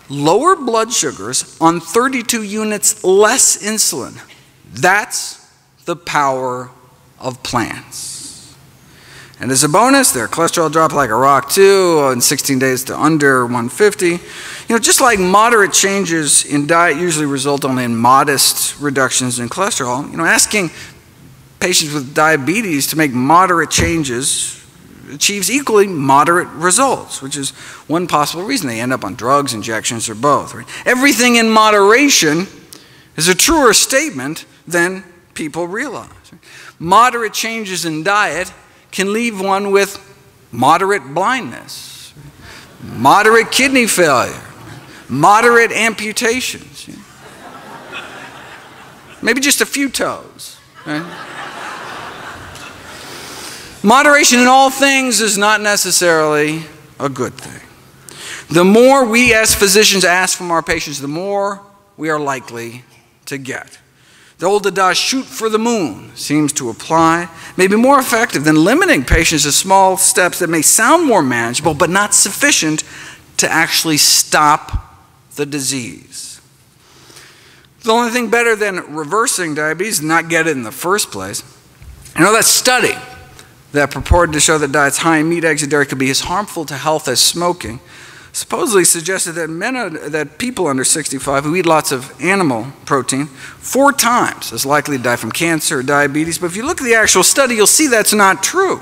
Lower blood sugars on 32 units less insulin. That's the power of plants. And as a bonus, their cholesterol dropped like a rock too, in 16 days to under 150. Just like moderate changes in diet usually result only in modest reductions in cholesterol, asking patients with diabetes to make moderate changes achieves equally moderate results, which is one possible reason they end up on drugs, injections, or both. Right? Everything in moderation is a truer statement than people realize. Moderate changes in diet can leave one with moderate blindness, moderate kidney failure, moderate amputations, maybe just a few toes. Right? Moderation in all things is not necessarily a good thing. The more we as physicians ask from our patients, the more we are likely to get. The old adage, shoot for the moon, seems to apply, may be more effective than limiting patients to small steps that may sound more manageable but not sufficient to actually stop the disease. The only thing better than reversing diabetes is not get it in the first place. You know, that study that purported to show that diets high in meat, eggs, and dairy could be as harmful to health as smoking supposedly suggested that people under 65 who eat lots of animal protein 4 times as likely to die from cancer or diabetes. But if you look at the actual study, you'll see that's not true.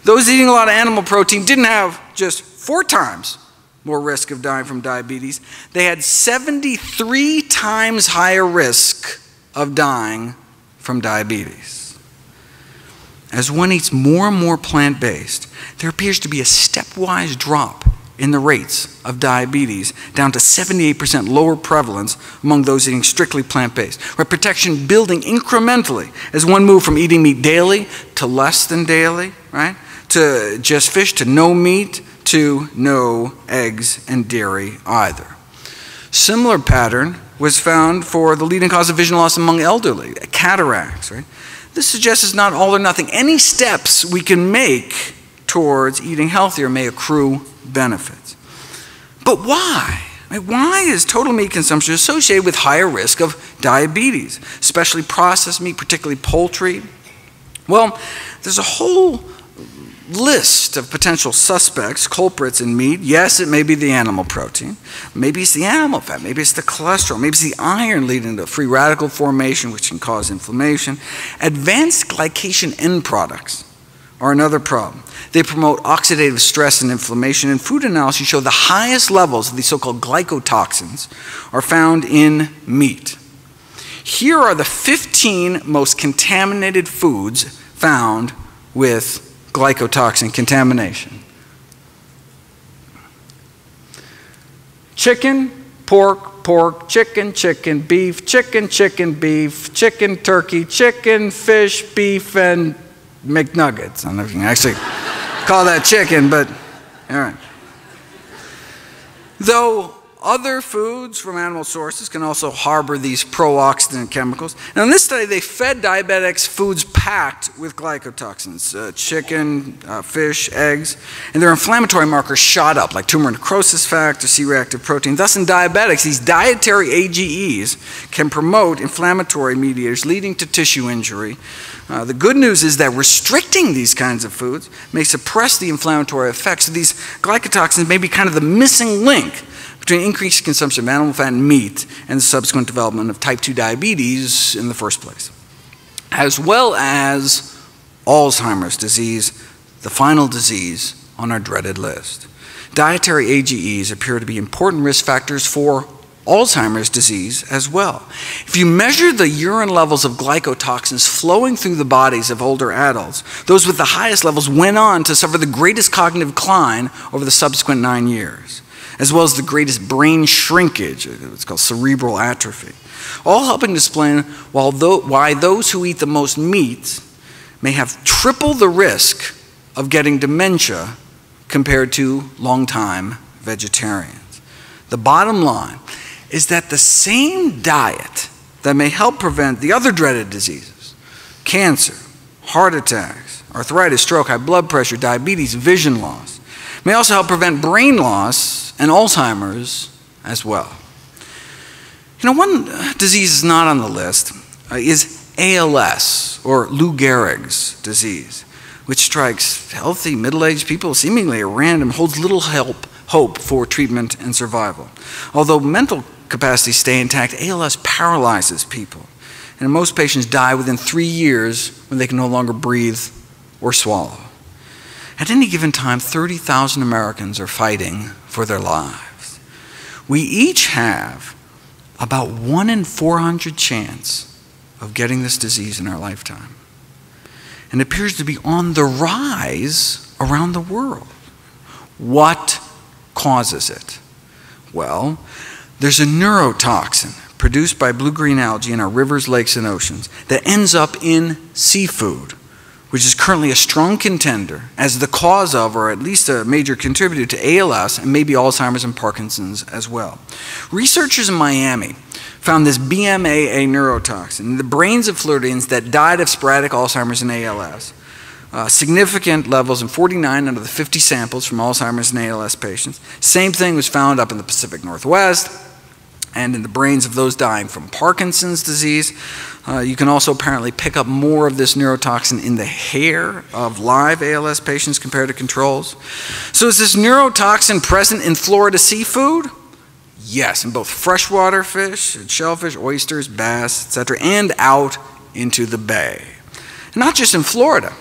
Those eating a lot of animal protein didn't have just 4 times more risk of dying from diabetes. They had 73 times higher risk of dying from diabetes. As one eats more and more plant-based, there appears to be a stepwise drop in the rates of diabetes, down to 78% lower prevalence among those eating strictly plant-based, where protection building incrementally as one moved from eating meat daily to less than daily, right? To just fish, to no meat, to no eggs and dairy either. Similar pattern was found for the leading cause of vision loss among elderly, cataracts, right? This suggests it's not all or nothing. Any steps we can make towards eating healthier may accrue benefits. But why? Why is total meat consumption associated with higher risk of diabetes, especially processed meat, particularly poultry? Well, there's a whole list of potential suspects, culprits in meat. Yes, it may be the animal protein. Maybe it's the animal fat. Maybe it's the cholesterol. Maybe it's the iron leading to free radical formation, which can cause inflammation. Advanced glycation end products are another problem. They promote oxidative stress and inflammation, and food analyses show the highest levels of these so-called glycotoxins are found in meat. Here are the 15 most contaminated foods found with glycotoxin contamination. Chicken, pork, chicken, beef, chicken, beef, chicken, turkey, chicken, fish, beef, and McNuggets. I don't know if you can actually call that chicken, but all right. Though other foods from animal sources can also harbor these pro-oxidant chemicals. Now in this study, they fed diabetics foods packed with glycotoxins, chicken, fish, eggs, and their inflammatory markers shot up, like tumor necrosis factor, C-reactive protein. Thus in diabetics, these dietary AGEs can promote inflammatory mediators leading to tissue injury. The good news is that restricting these kinds of foods may suppress the inflammatory effects of these glycotoxins, may be kind of the missing link between increased consumption of animal fat and meat and the subsequent development of type 2 diabetes in the first place, as well as Alzheimer's disease, the final disease on our dreaded list. Dietary AGEs appear to be important risk factors for Alzheimer's disease as well. If you measure the urine levels of glycotoxins flowing through the bodies of older adults, those with the highest levels went on to suffer the greatest cognitive decline over the subsequent 9 years, as well as the greatest brain shrinkage, it's called cerebral atrophy, all helping to explain why those who eat the most meat may have triple the risk of getting dementia compared to long-time vegetarians. The bottom line is that the same diet that may help prevent the other dreaded diseases, cancer, heart attacks, arthritis, stroke, high blood pressure, diabetes, vision loss, may also help prevent brain loss and Alzheimer's as well. You know, one disease is not on the list is ALS, or Lou Gehrig's disease, which strikes healthy middle-aged people seemingly at random, holds little hope for treatment and survival. Although mental capacities stay intact, ALS paralyzes people, and most patients die within 3 years when they can no longer breathe or swallow. At any given time, 30,000 Americans are fighting for their lives. We each have about 1 in 400 chance of getting this disease in our lifetime. And it appears to be on the rise around the world. What causes it? Well, there's a neurotoxin produced by blue-green algae in our rivers, lakes, and oceans that ends up in seafood, which is currently a strong contender as the cause of, or at least a major contributor to ALS and maybe Alzheimer's and Parkinson's as well. Researchers in Miami found this BMAA neurotoxin in the brains of Floridians that died of sporadic Alzheimer's and ALS. Significant levels in 49 out of the 50 samples from Alzheimer's and ALS patients. Same thing was found up in the Pacific Northwest and in the brains of those dying from Parkinson's disease. You can also apparently pick up more of this neurotoxin in the hair of live ALS patients compared to controls. So is this neurotoxin present in Florida seafood? Yes, in both freshwater fish, shellfish, oysters, bass, etc., and out into the bay. And not just in Florida.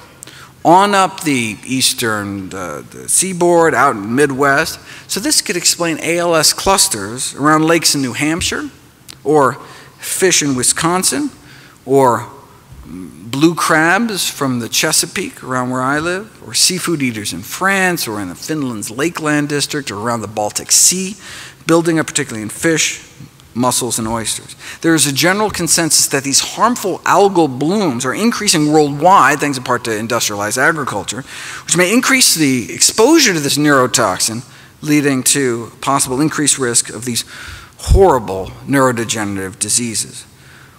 On up the eastern the seaboard, out in the Midwest. So this could explain ALS clusters around lakes in New Hampshire, or fish in Wisconsin, or blue crabs from the Chesapeake around where I live, or seafood eaters in France, or in the Finland's Lakeland district, or around the Baltic Sea, building up particularly in fish, mussels, and oysters. There is a general consensus that these harmful algal blooms are increasing worldwide, thanks in part to industrialized agriculture, which may increase the exposure to this neurotoxin, leading to possible increased risk of these horrible neurodegenerative diseases.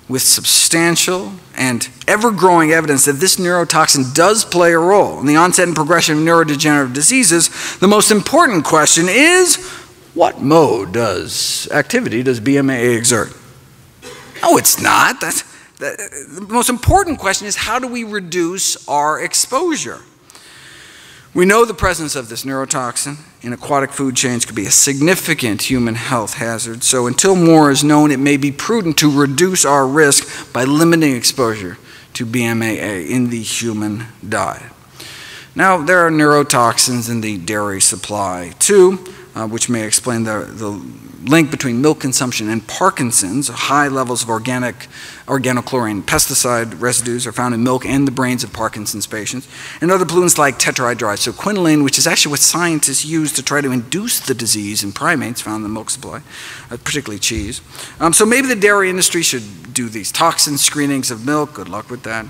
With substantial and ever-growing evidence that this neurotoxin does play a role in the onset and progression of neurodegenerative diseases, the most important question is, what mode activity does BMAA exert? No, it's not. The most important question is, how do we reduce our exposure? We know the presence of this neurotoxin in aquatic food chains could be a significant human health hazard, so until more is known, it may be prudent to reduce our risk by limiting exposure to BMAA in the human diet. Now, there are neurotoxins in the dairy supply too, which may explain the link between milk consumption and Parkinson's. High levels of organochlorine pesticide residues are found in milk and the brains of Parkinson's patients. And other pollutants like tetrahydride, so quinoline, which is actually what scientists use to try to induce the disease in primates found in the milk supply, particularly cheese. So maybe the dairy industry should do these toxin screenings of milk. Good luck with that.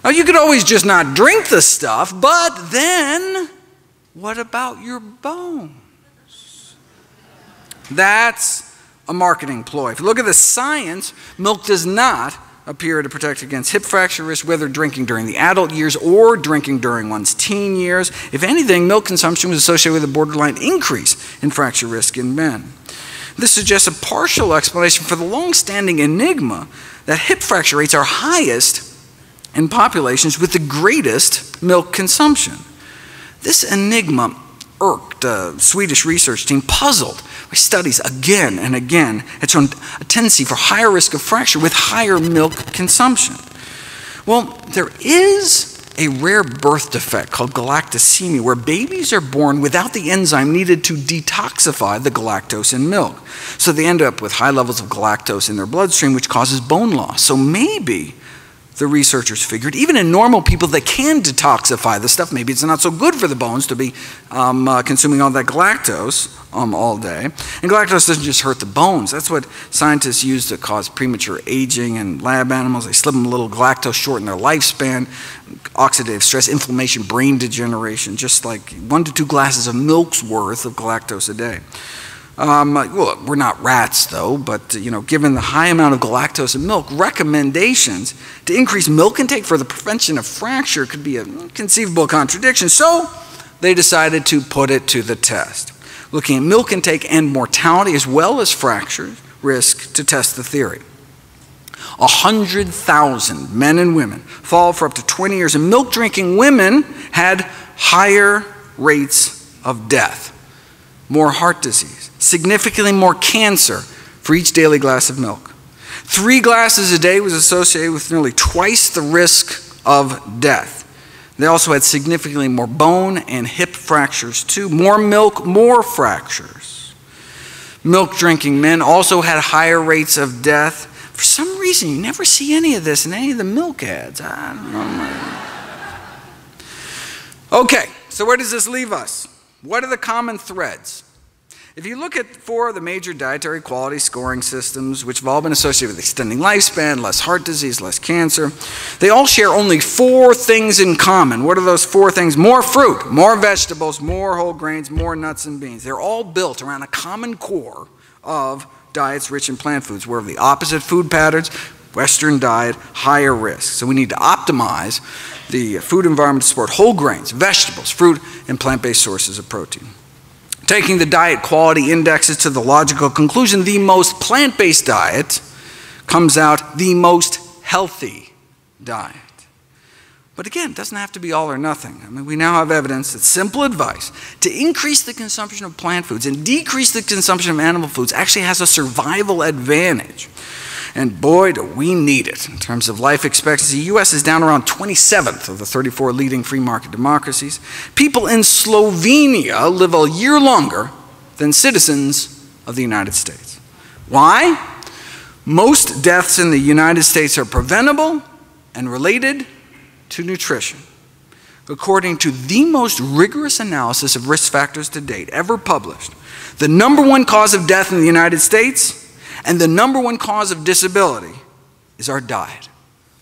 You could always just not drink the stuff, but then what about your bones? That's a marketing ploy. If you look at the science, milk does not appear to protect against hip fracture risk, whether drinking during the adult years or drinking during one's teen years. If anything, milk consumption was associated with a borderline increase in fracture risk in men. This suggests a partial explanation for the long-standing enigma that hip fracture rates are highest in populations with the greatest milk consumption. This enigma irked a Swedish research team puzzled by studies again and again had shown a tendency for higher risk of fracture with higher milk consumption. Well, there is a rare birth defect called galactosemia, where babies are born without the enzyme needed to detoxify the galactose in milk. So they end up with high levels of galactose in their bloodstream, which causes bone loss. So maybe the researchers figured, even in normal people that can detoxify the stuff, maybe it's not so good for the bones to be consuming all that galactose all day. And galactose doesn't just hurt the bones. That's what scientists use to cause premature aging in lab animals. They slip them a little galactose, shorten their lifespan, oxidative stress, inflammation, brain degeneration, just like 1 to 2 glasses of milk's worth of galactose a day. Well, we're not rats though, but given the high amount of galactose in milk, recommendations to increase milk intake for the prevention of fracture could be a conceivable contradiction. So they decided to put it to the test, looking at milk intake and mortality as well as fracture risk to test the theory. 100,000 men and women followed for up to 20 years, and milk drinking women had higher rates of death, more heart disease, significantly more cancer for each daily glass of milk. 3 glasses a day was associated with nearly twice the risk of death. They also had significantly more bone and hip fractures too. More milk, more fractures. Milk drinking men also had higher rates of death, For some reason, you never see any of this in any of the milk ads. I don't know. Okay, so where does this leave us? What are the common threads? If you look at 4 of the major dietary quality scoring systems, which have all been associated with extending lifespan, less heart disease, less cancer, they all share only 4 things in common. What are those 4 things? More fruit, more vegetables, more whole grains, more nuts and beans. They're all built around a common core of diets rich in plant foods. We're of the opposite food patterns, Western diet, higher risk. So we need to optimize the food environment to support whole grains, vegetables, fruit, and plant-based sources of protein. Taking the diet quality indexes to the logical conclusion, the most plant-based diet comes out the most healthy diet. But again, it doesn't have to be all or nothing. I mean, we now have evidence that simple advice to increase the consumption of plant foods and decrease the consumption of animal foods actually has a survival advantage. And boy, do we need it. In terms of life expectancy, the U.S. is down around 27th of the 34 leading free market democracies. People in Slovenia live a year longer than citizens of the United States. Why? Most deaths in the United States are preventable and related to nutrition. According to the most rigorous analysis of risk factors to date ever published, the #1 cause of death in the United States and the #1 cause of disability is our diet,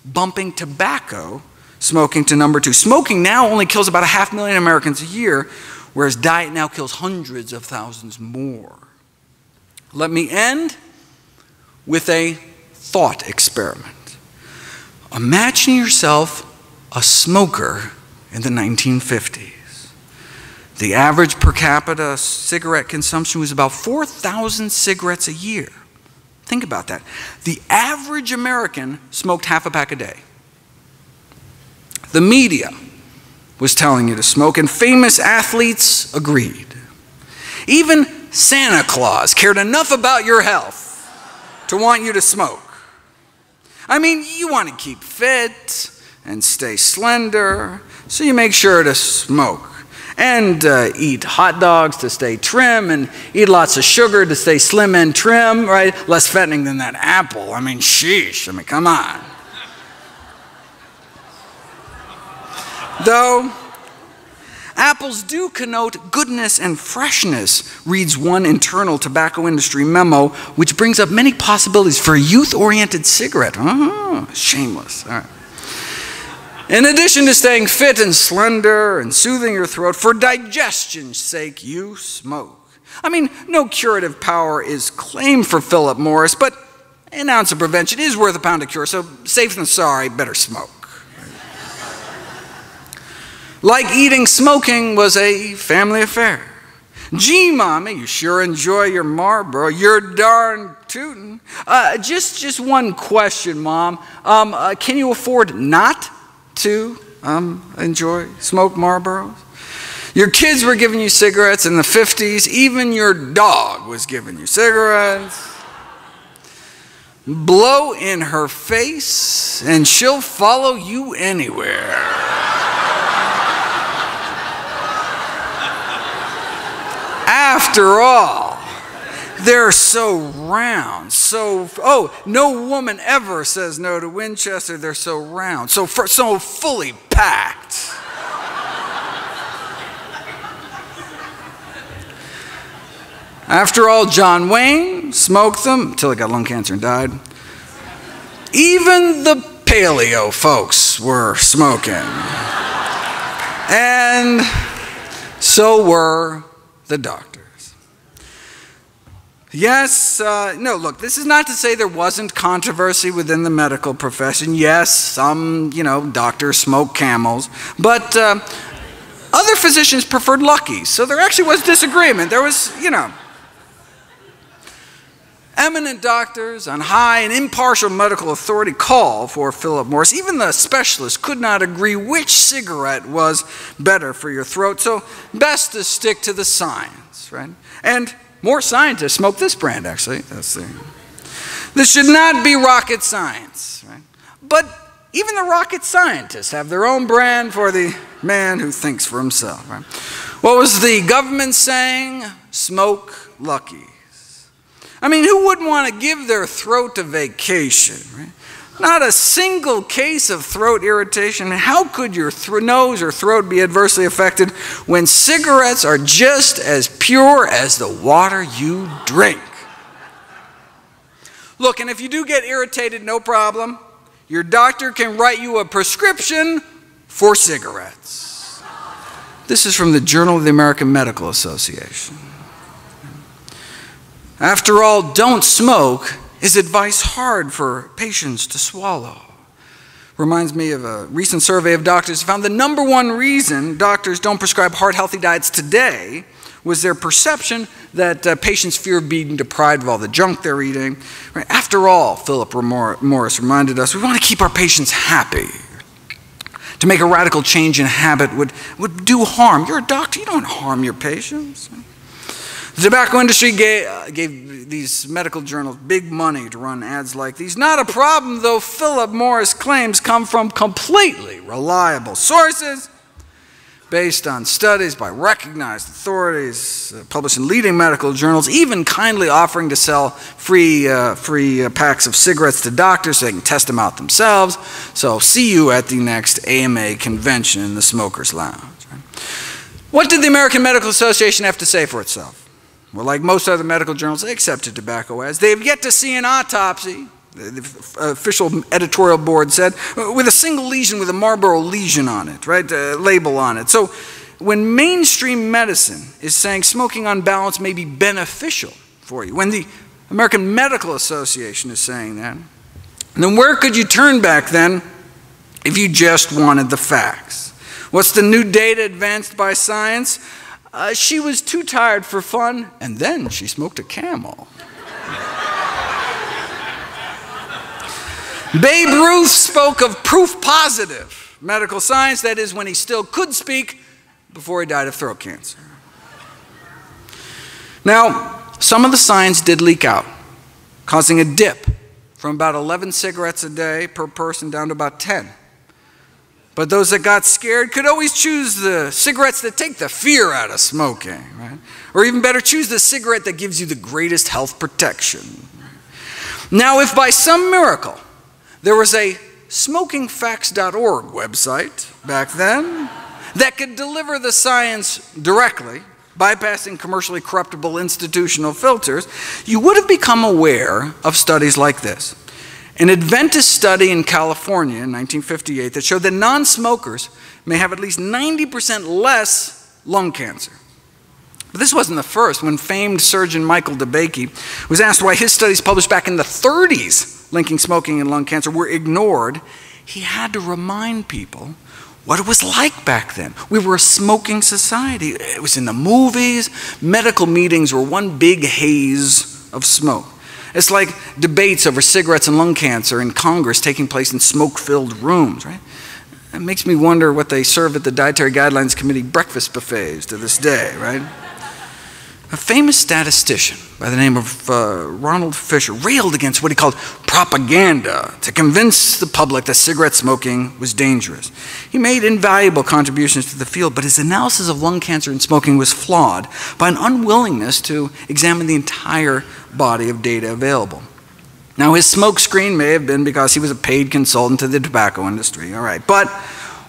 bumping tobacco smoking to #2. Smoking now only kills about 500,000 Americans a year, whereas diet now kills hundreds of thousands more. Let me end with a thought experiment. Imagine yourself a smoker in the 1950s. The average per capita cigarette consumption was about 4,000 cigarettes a year. Think about that. The average American smoked half a pack a day. The media was telling you to smoke, and famous athletes agreed. Even Santa Claus cared enough about your health to want you to smoke. I mean, you want to keep fit and stay slender, so you make sure to smoke. And eat hot dogs to stay trim, and eat lots of sugar to stay slim and trim, right? Less fattening than that apple. I mean, sheesh. I mean, come on. Though apples do connote goodness and freshness, reads one internal tobacco industry memo, which brings up many possibilities for a youth-oriented cigarette. Shameless. All right. In addition to staying fit and slender and soothing your throat, for digestion's sake, you smoke. I mean, no curative power is claimed for Philip Morris, but an ounce of prevention is worth a pound of cure, so safe than sorry, better smoke. Like eating, smoking was a family affair. Gee, Mommy, you sure enjoy your Marlboro. You're darn tootin'. Just one question, Mom. Can you afford not to smoke Marlboros? Your kids were giving you cigarettes in the 50s. Even your dog was giving you cigarettes. Blow in her face and she'll follow you anywhere. After all, they're so round, no woman ever says no to Winchester. They're so round, so fully packed. After all, John Wayne smoked them until he got lung cancer and died. Even the paleo folks were smoking. And so were the doctors. Yes, no, look, this is not to say there wasn't controversy within the medical profession. Yes, some, doctors smoke Camels, but other physicians preferred Luckies, so there actually was disagreement. There was, eminent doctors on high and impartial medical authority call for Philip Morris. Even the specialists could not agree which cigarette was better for your throat, so best to stick to the science, right? And more scientists smoke this brand, actually. This should not be rocket science, right? But even the rocket scientists have their own brand for the man who thinks for himself, right? What was the government saying? Smoke Luckies. I mean, who wouldn't want to give their throat a vacation, right? Not a single case of throat irritation. How could your nose or throat be adversely affected when cigarettes are just as pure as the water you drink? Look, and if you do get irritated, no problem. Your doctor can write you a prescription for cigarettes. This is from the Journal of the American Medical Association. After all, don't smoke is advice hard for patients to swallow. Reminds me of a recent survey of doctors who found the #1 reason doctors don't prescribe heart-healthy diets today was their perception that patients fear being deprived of all the junk they're eating. Right? After all, Philip Morris reminded us, we want to keep our patients happy. To make a radical change in habit would do harm. You're a doctor, you don't harm your patients. The tobacco industry gave these medical journals big money to run ads like these. Not a problem, though Philip Morris claims come from completely reliable sources based on studies by recognized authorities, published in leading medical journals, even kindly offering to sell free packs of cigarettes to doctors so they can test them out themselves. So see you at the next AMA convention in the Smokers Lounge. What did the American Medical Association have to say for itself? Well, like most other medical journals, they accepted tobacco ads. They have yet to see an autopsy, the official editorial board said, with a single lesion with a Marlboro lesion on it, right, label on it. So when mainstream medicine is saying smoking on balance may be beneficial for you, when the American Medical Association is saying that, then where could you turn back then if you just wanted the facts? What's the new data advanced by science? She was too tired for fun, and then she smoked a Camel. Babe Ruth spoke of proof positive medical science, that is, when he still could speak before he died of throat cancer. Now, some of the science did leak out, causing a dip from about 11 cigarettes a day per person down to about 10. But those that got scared could always choose the cigarettes that take the fear out of smoking, right? Or even better, choose the cigarette that gives you the greatest health protection. Now, if by some miracle there was a smokingfacts.org website back then that could deliver the science directly, bypassing commercially corruptible institutional filters, you would have become aware of studies like this. An Adventist study in California in 1958 that showed that non-smokers may have at least 90% less lung cancer. But this wasn't the first. When famed surgeon Michael DeBakey was asked why his studies published back in the 30s linking smoking and lung cancer were ignored, he had to remind people what it was like back then. We were a smoking society. It was in the movies. Medical meetings were one big haze of smoke. It's like debates over cigarettes and lung cancer in Congress taking place in smoke-filled rooms, right? It makes me wonder what they serve at the Dietary Guidelines Committee breakfast buffets to this day, right? A famous statistician by the name of Ronald Fisher railed against what he called propaganda to convince the public that cigarette smoking was dangerous. He made invaluable contributions to the field, but his analysis of lung cancer and smoking was flawed by an unwillingness to examine the entire body of data available. Now, his smokescreen may have been because he was a paid consultant to the tobacco industry, all right, but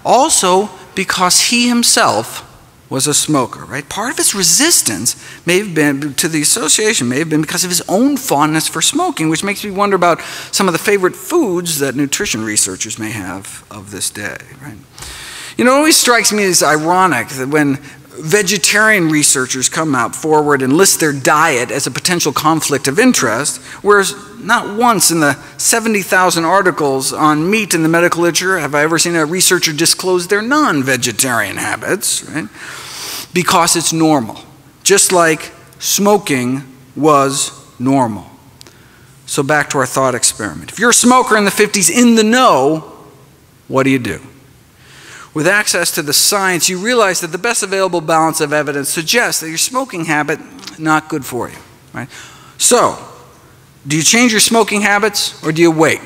also because he himself was a smoker, right? Part of his resistance may have been to the association, may have been because of his own fondness for smoking, which makes me wonder about some of the favorite foods that nutrition researchers may have of this day, right? You know, it always strikes me as ironic that when vegetarian researchers come out forward and list their diet as a potential conflict of interest, whereas not once in the 70,000 articles on meat in the medical literature have I ever seen a researcher disclose their non-vegetarian habits, right? Because it's normal, just like smoking was normal. So back to our thought experiment. If you're a smoker in the 50s in the know, what do? With access to the science, you realize that the best available balance of evidence suggests that your smoking habit is not good for you, right? So, do you change your smoking habits or do you wait?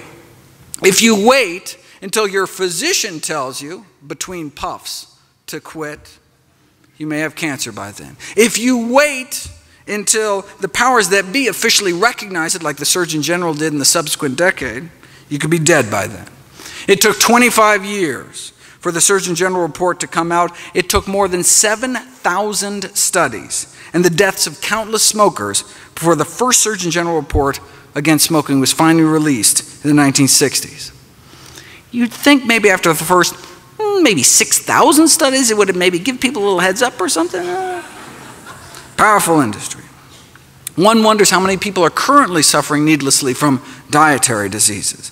If you wait until your physician tells you between puffs to quit, you may have cancer by then. If you wait until the powers that be officially recognized it, like the Surgeon General did in the subsequent decade, you could be dead by then. It took 25 years for the Surgeon General report to come out. It took more than 7,000 studies and the deaths of countless smokers before the first Surgeon General report against smoking was finally released in the 1960s. You'd think maybe after the first, maybe 6,000 studies, it would have maybe give people a little heads up or something. Powerful industry. One wonders how many people are currently suffering needlessly from dietary diseases.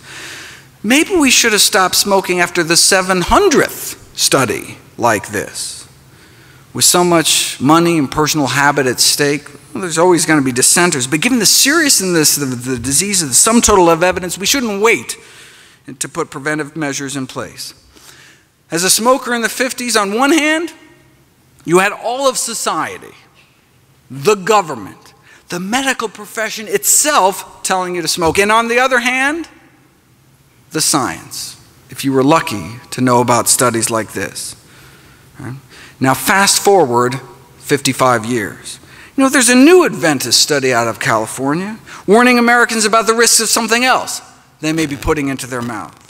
Maybe we should have stopped smoking after the 700th study like this. With so much money and personal habit at stake, well, there's always going to be dissenters. But given the seriousness of the disease, the sum total of evidence, we shouldn't wait to put preventive measures in place. As a smoker in the 50s, on one hand, you had all of society, the government, the medical profession itself telling you to smoke. And on the other hand, the science, if you were lucky to know about studies like this. Right? Now fast forward 55 years. You know, there's a new Adventist study out of California warning Americans about the risks of something else they may be putting into their mouth.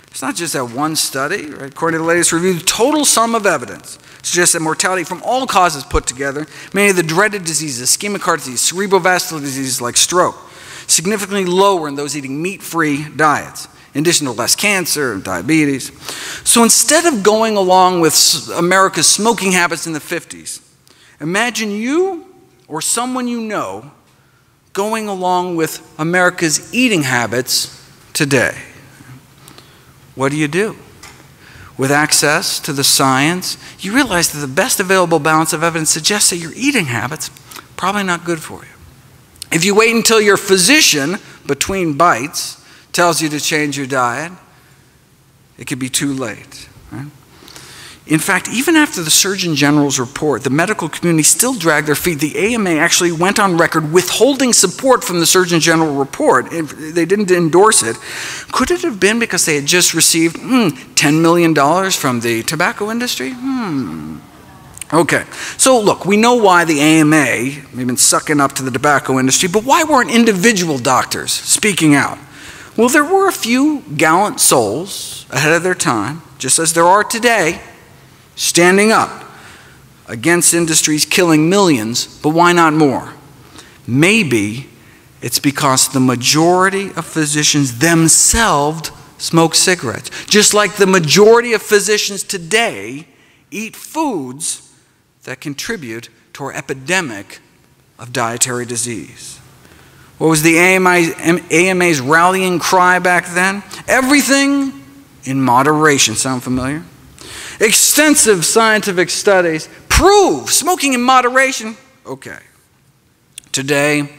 It's not just that one study, right? According to the latest review, the total sum of evidence suggests that mortality from all causes put together, many of the dreaded diseases, ischemic heart disease, cerebrovascular diseases like stroke, significantly lower in those eating meat-free diets, in addition to less cancer and diabetes. So instead of going along with America's smoking habits in the 50s, imagine you or someone you know going along with America's eating habits today. What do? With access to the science, you realize that the best available balance of evidence suggests that your eating habits are probably not good for you. If you wait until your physician, between bites, tells you to change your diet, it could be too late. Right? In fact, even after the Surgeon General's report, the medical community still dragged their feet. The AMA actually went on record withholding support from the Surgeon General report. They didn't endorse it. Could it have been because they had just received $10 million from the tobacco industry? Okay, so look, we know why the AMA may have been sucking up to the tobacco industry, but why weren't individual doctors speaking out? Well, there were a few gallant souls ahead of their time, just as there are today, standing up against industries killing millions, but why not more? Maybe it's because the majority of physicians themselves smoke cigarettes, just like the majority of physicians today eat foods that contribute to our epidemic of dietary disease. What was the AMA's rallying cry back then? Everything in moderation. Sound familiar? Extensive scientific studies prove smoking in moderation. Okay. Today,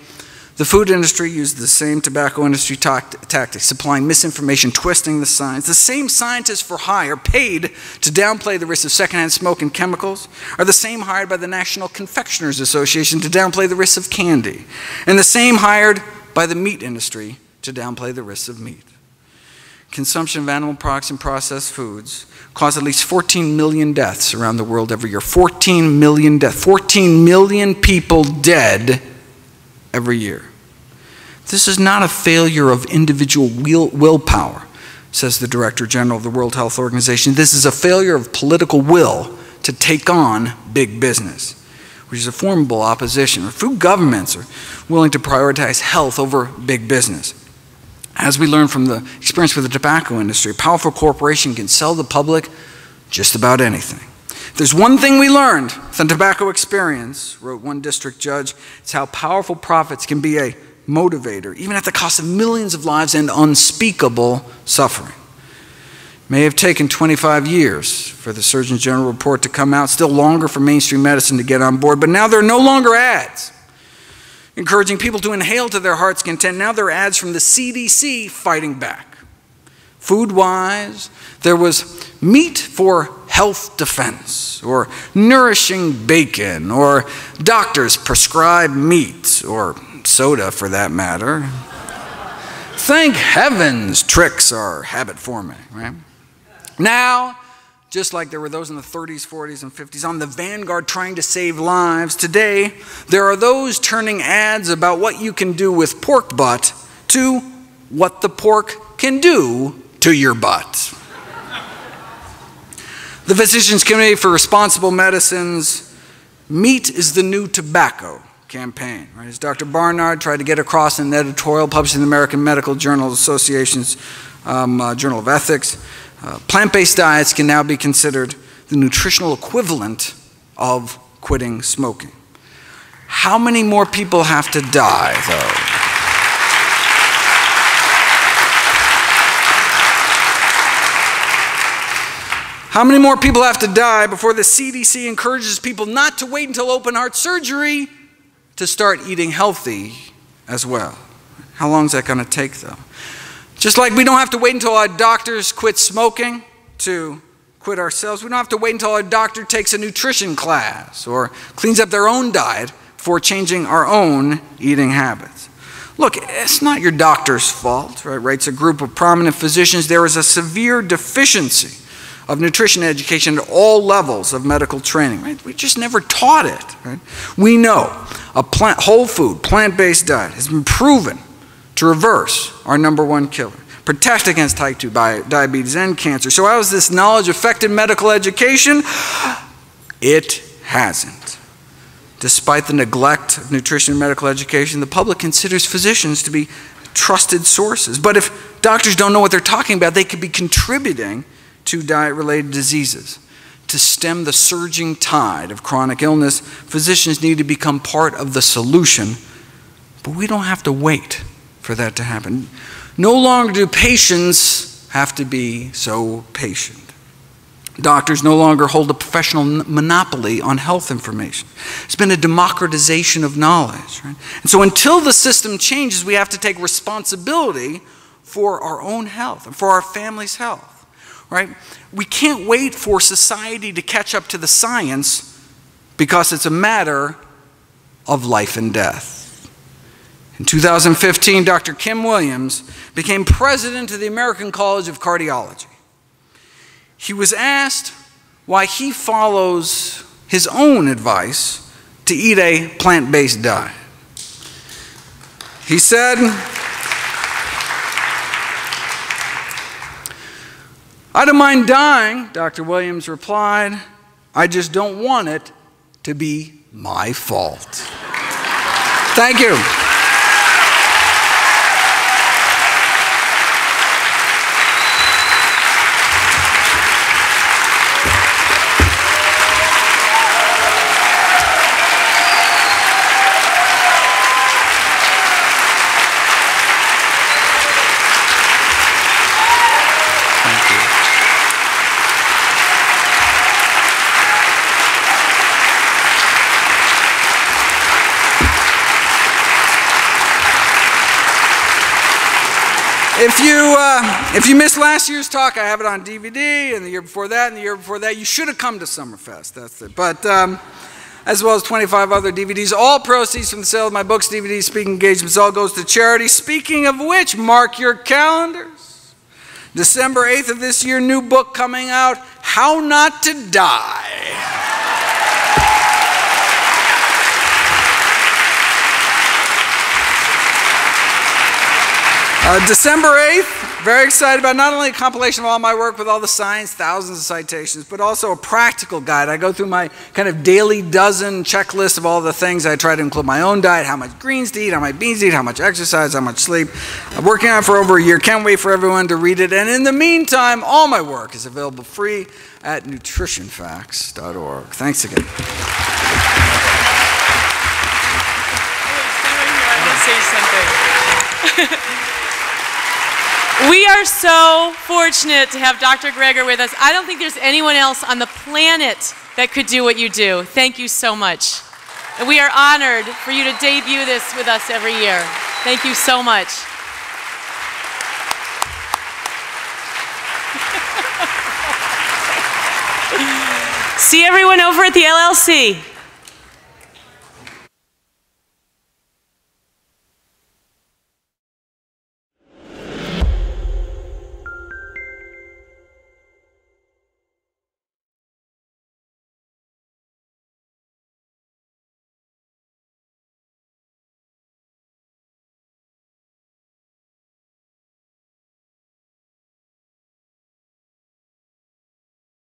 the food industry used the same tobacco industry tactics, supplying misinformation, twisting the science. The same scientists for hire paid to downplay the risks of secondhand smoke and chemicals are the same hired by the National Confectioners Association to downplay the risks of candy, and the same hired by the meat industry to downplay the risks of meat. Consumption of animal products and processed foods cause at least 14 million deaths around the world every year. 14 million deaths. 14 million people dead every year. This is not a failure of individual willpower, says the Director General of the World Health Organization. This is a failure of political will to take on big business, which is a formidable opposition. Food governments are willing to prioritize health over big business. As we learned from the experience with the tobacco industry, a powerful corporation can sell the public just about anything. If there's one thing we learned from the tobacco experience, wrote one district judge, it's how powerful profits can be a motivator, even at the cost of millions of lives and unspeakable suffering. It may have taken 25 years for the Surgeon General report to come out, still longer for mainstream medicine to get on board, but now there are no longer ads encouraging people to inhale to their heart's content. Now there are ads from the CDC fighting back. Food-wise, there was meat for health defense, or nourishing bacon, or doctors prescribe meat, or soda for that matter. Thank heavens tricks are habit forming, right? Now just like there were those in the 30s, 40s, and 50s on the vanguard trying to save lives, today there are those turning ads about what you can do with pork butt to what the pork can do to your butt. The Physicians Committee for Responsible Medicine's "Meat is the New Tobacco" campaign, right? As Dr. Barnard tried to get across in an editorial published in the American Medical Journal Association's Journal of Ethics, plant-based diets can now be considered the nutritional equivalent of quitting smoking. How many more people have to die, though? How many more people have to die before the CDC encourages people not to wait until open heart surgery to start eating healthy as well? How long is that going to take, though? Just like we don't have to wait until our doctors quit smoking to quit ourselves, we don't have to wait until our doctor takes a nutrition class or cleans up their own diet before changing our own eating habits. Look, it's not your doctor's fault, right? Writes a group of prominent physicians. There is a severe deficiency of nutrition education at all levels of medical training, right? We just never taught it, right? We know a whole food, plant-based diet has been proven to reverse our #1 killer, protect against type 2 diabetes and cancer. So how has this knowledge affected medical education? It hasn't. Despite the neglect of nutrition and medical education, the public considers physicians to be trusted sources. But if doctors don't know what they're talking about, they could be contributing to diet-related diseases. To stem the surging tide of chronic illness, physicians need to become part of the solution, but we don't have to wait for that to happen. No longer do patients have to be so patient. Doctors no longer hold a professional monopoly on health information. It's been a democratization of knowledge, right? And so until the system changes, we have to take responsibility for our own health and for our family's health. Right? We can't wait for society to catch up to the science because it's a matter of life and death. In 2015, Dr. Kim Williams became president of the American College of Cardiology. He was asked why he follows his own advice to eat a plant-based diet. He said, "I don't mind dying," Dr. Williams replied. "I just don't want it to be my fault." Thank you. If you missed last year's talk, I have it on DVD, and the year before that, and the year before that. You should have come to Summerfest. That's it. But as well as 25 other DVDs, all proceeds from the sale of my books, DVDs, speaking engagements, all goes to charity. Speaking of which, mark your calendars. December 8th of this year, new book coming out, How Not to Die. December 8th, very excited about not only a compilation of all my work with all the science, thousands of citations, but also a practical guide. I go through my kind of daily dozen checklist of all the things. I try to include my own diet, how much greens to eat, how much beans to eat, how much exercise, how much sleep. I'm working on it for over a year. Can't wait for everyone to read it. And in the meantime, all my work is available free at nutritionfacts.org. Thanks again. I want to say something. We are so fortunate to have Dr. Greger with us. I don't think there's anyone else on the planet that could do what you do. Thank you so much. And we are honored for you to debut this with us every year. Thank you so much. See everyone over at the LLC.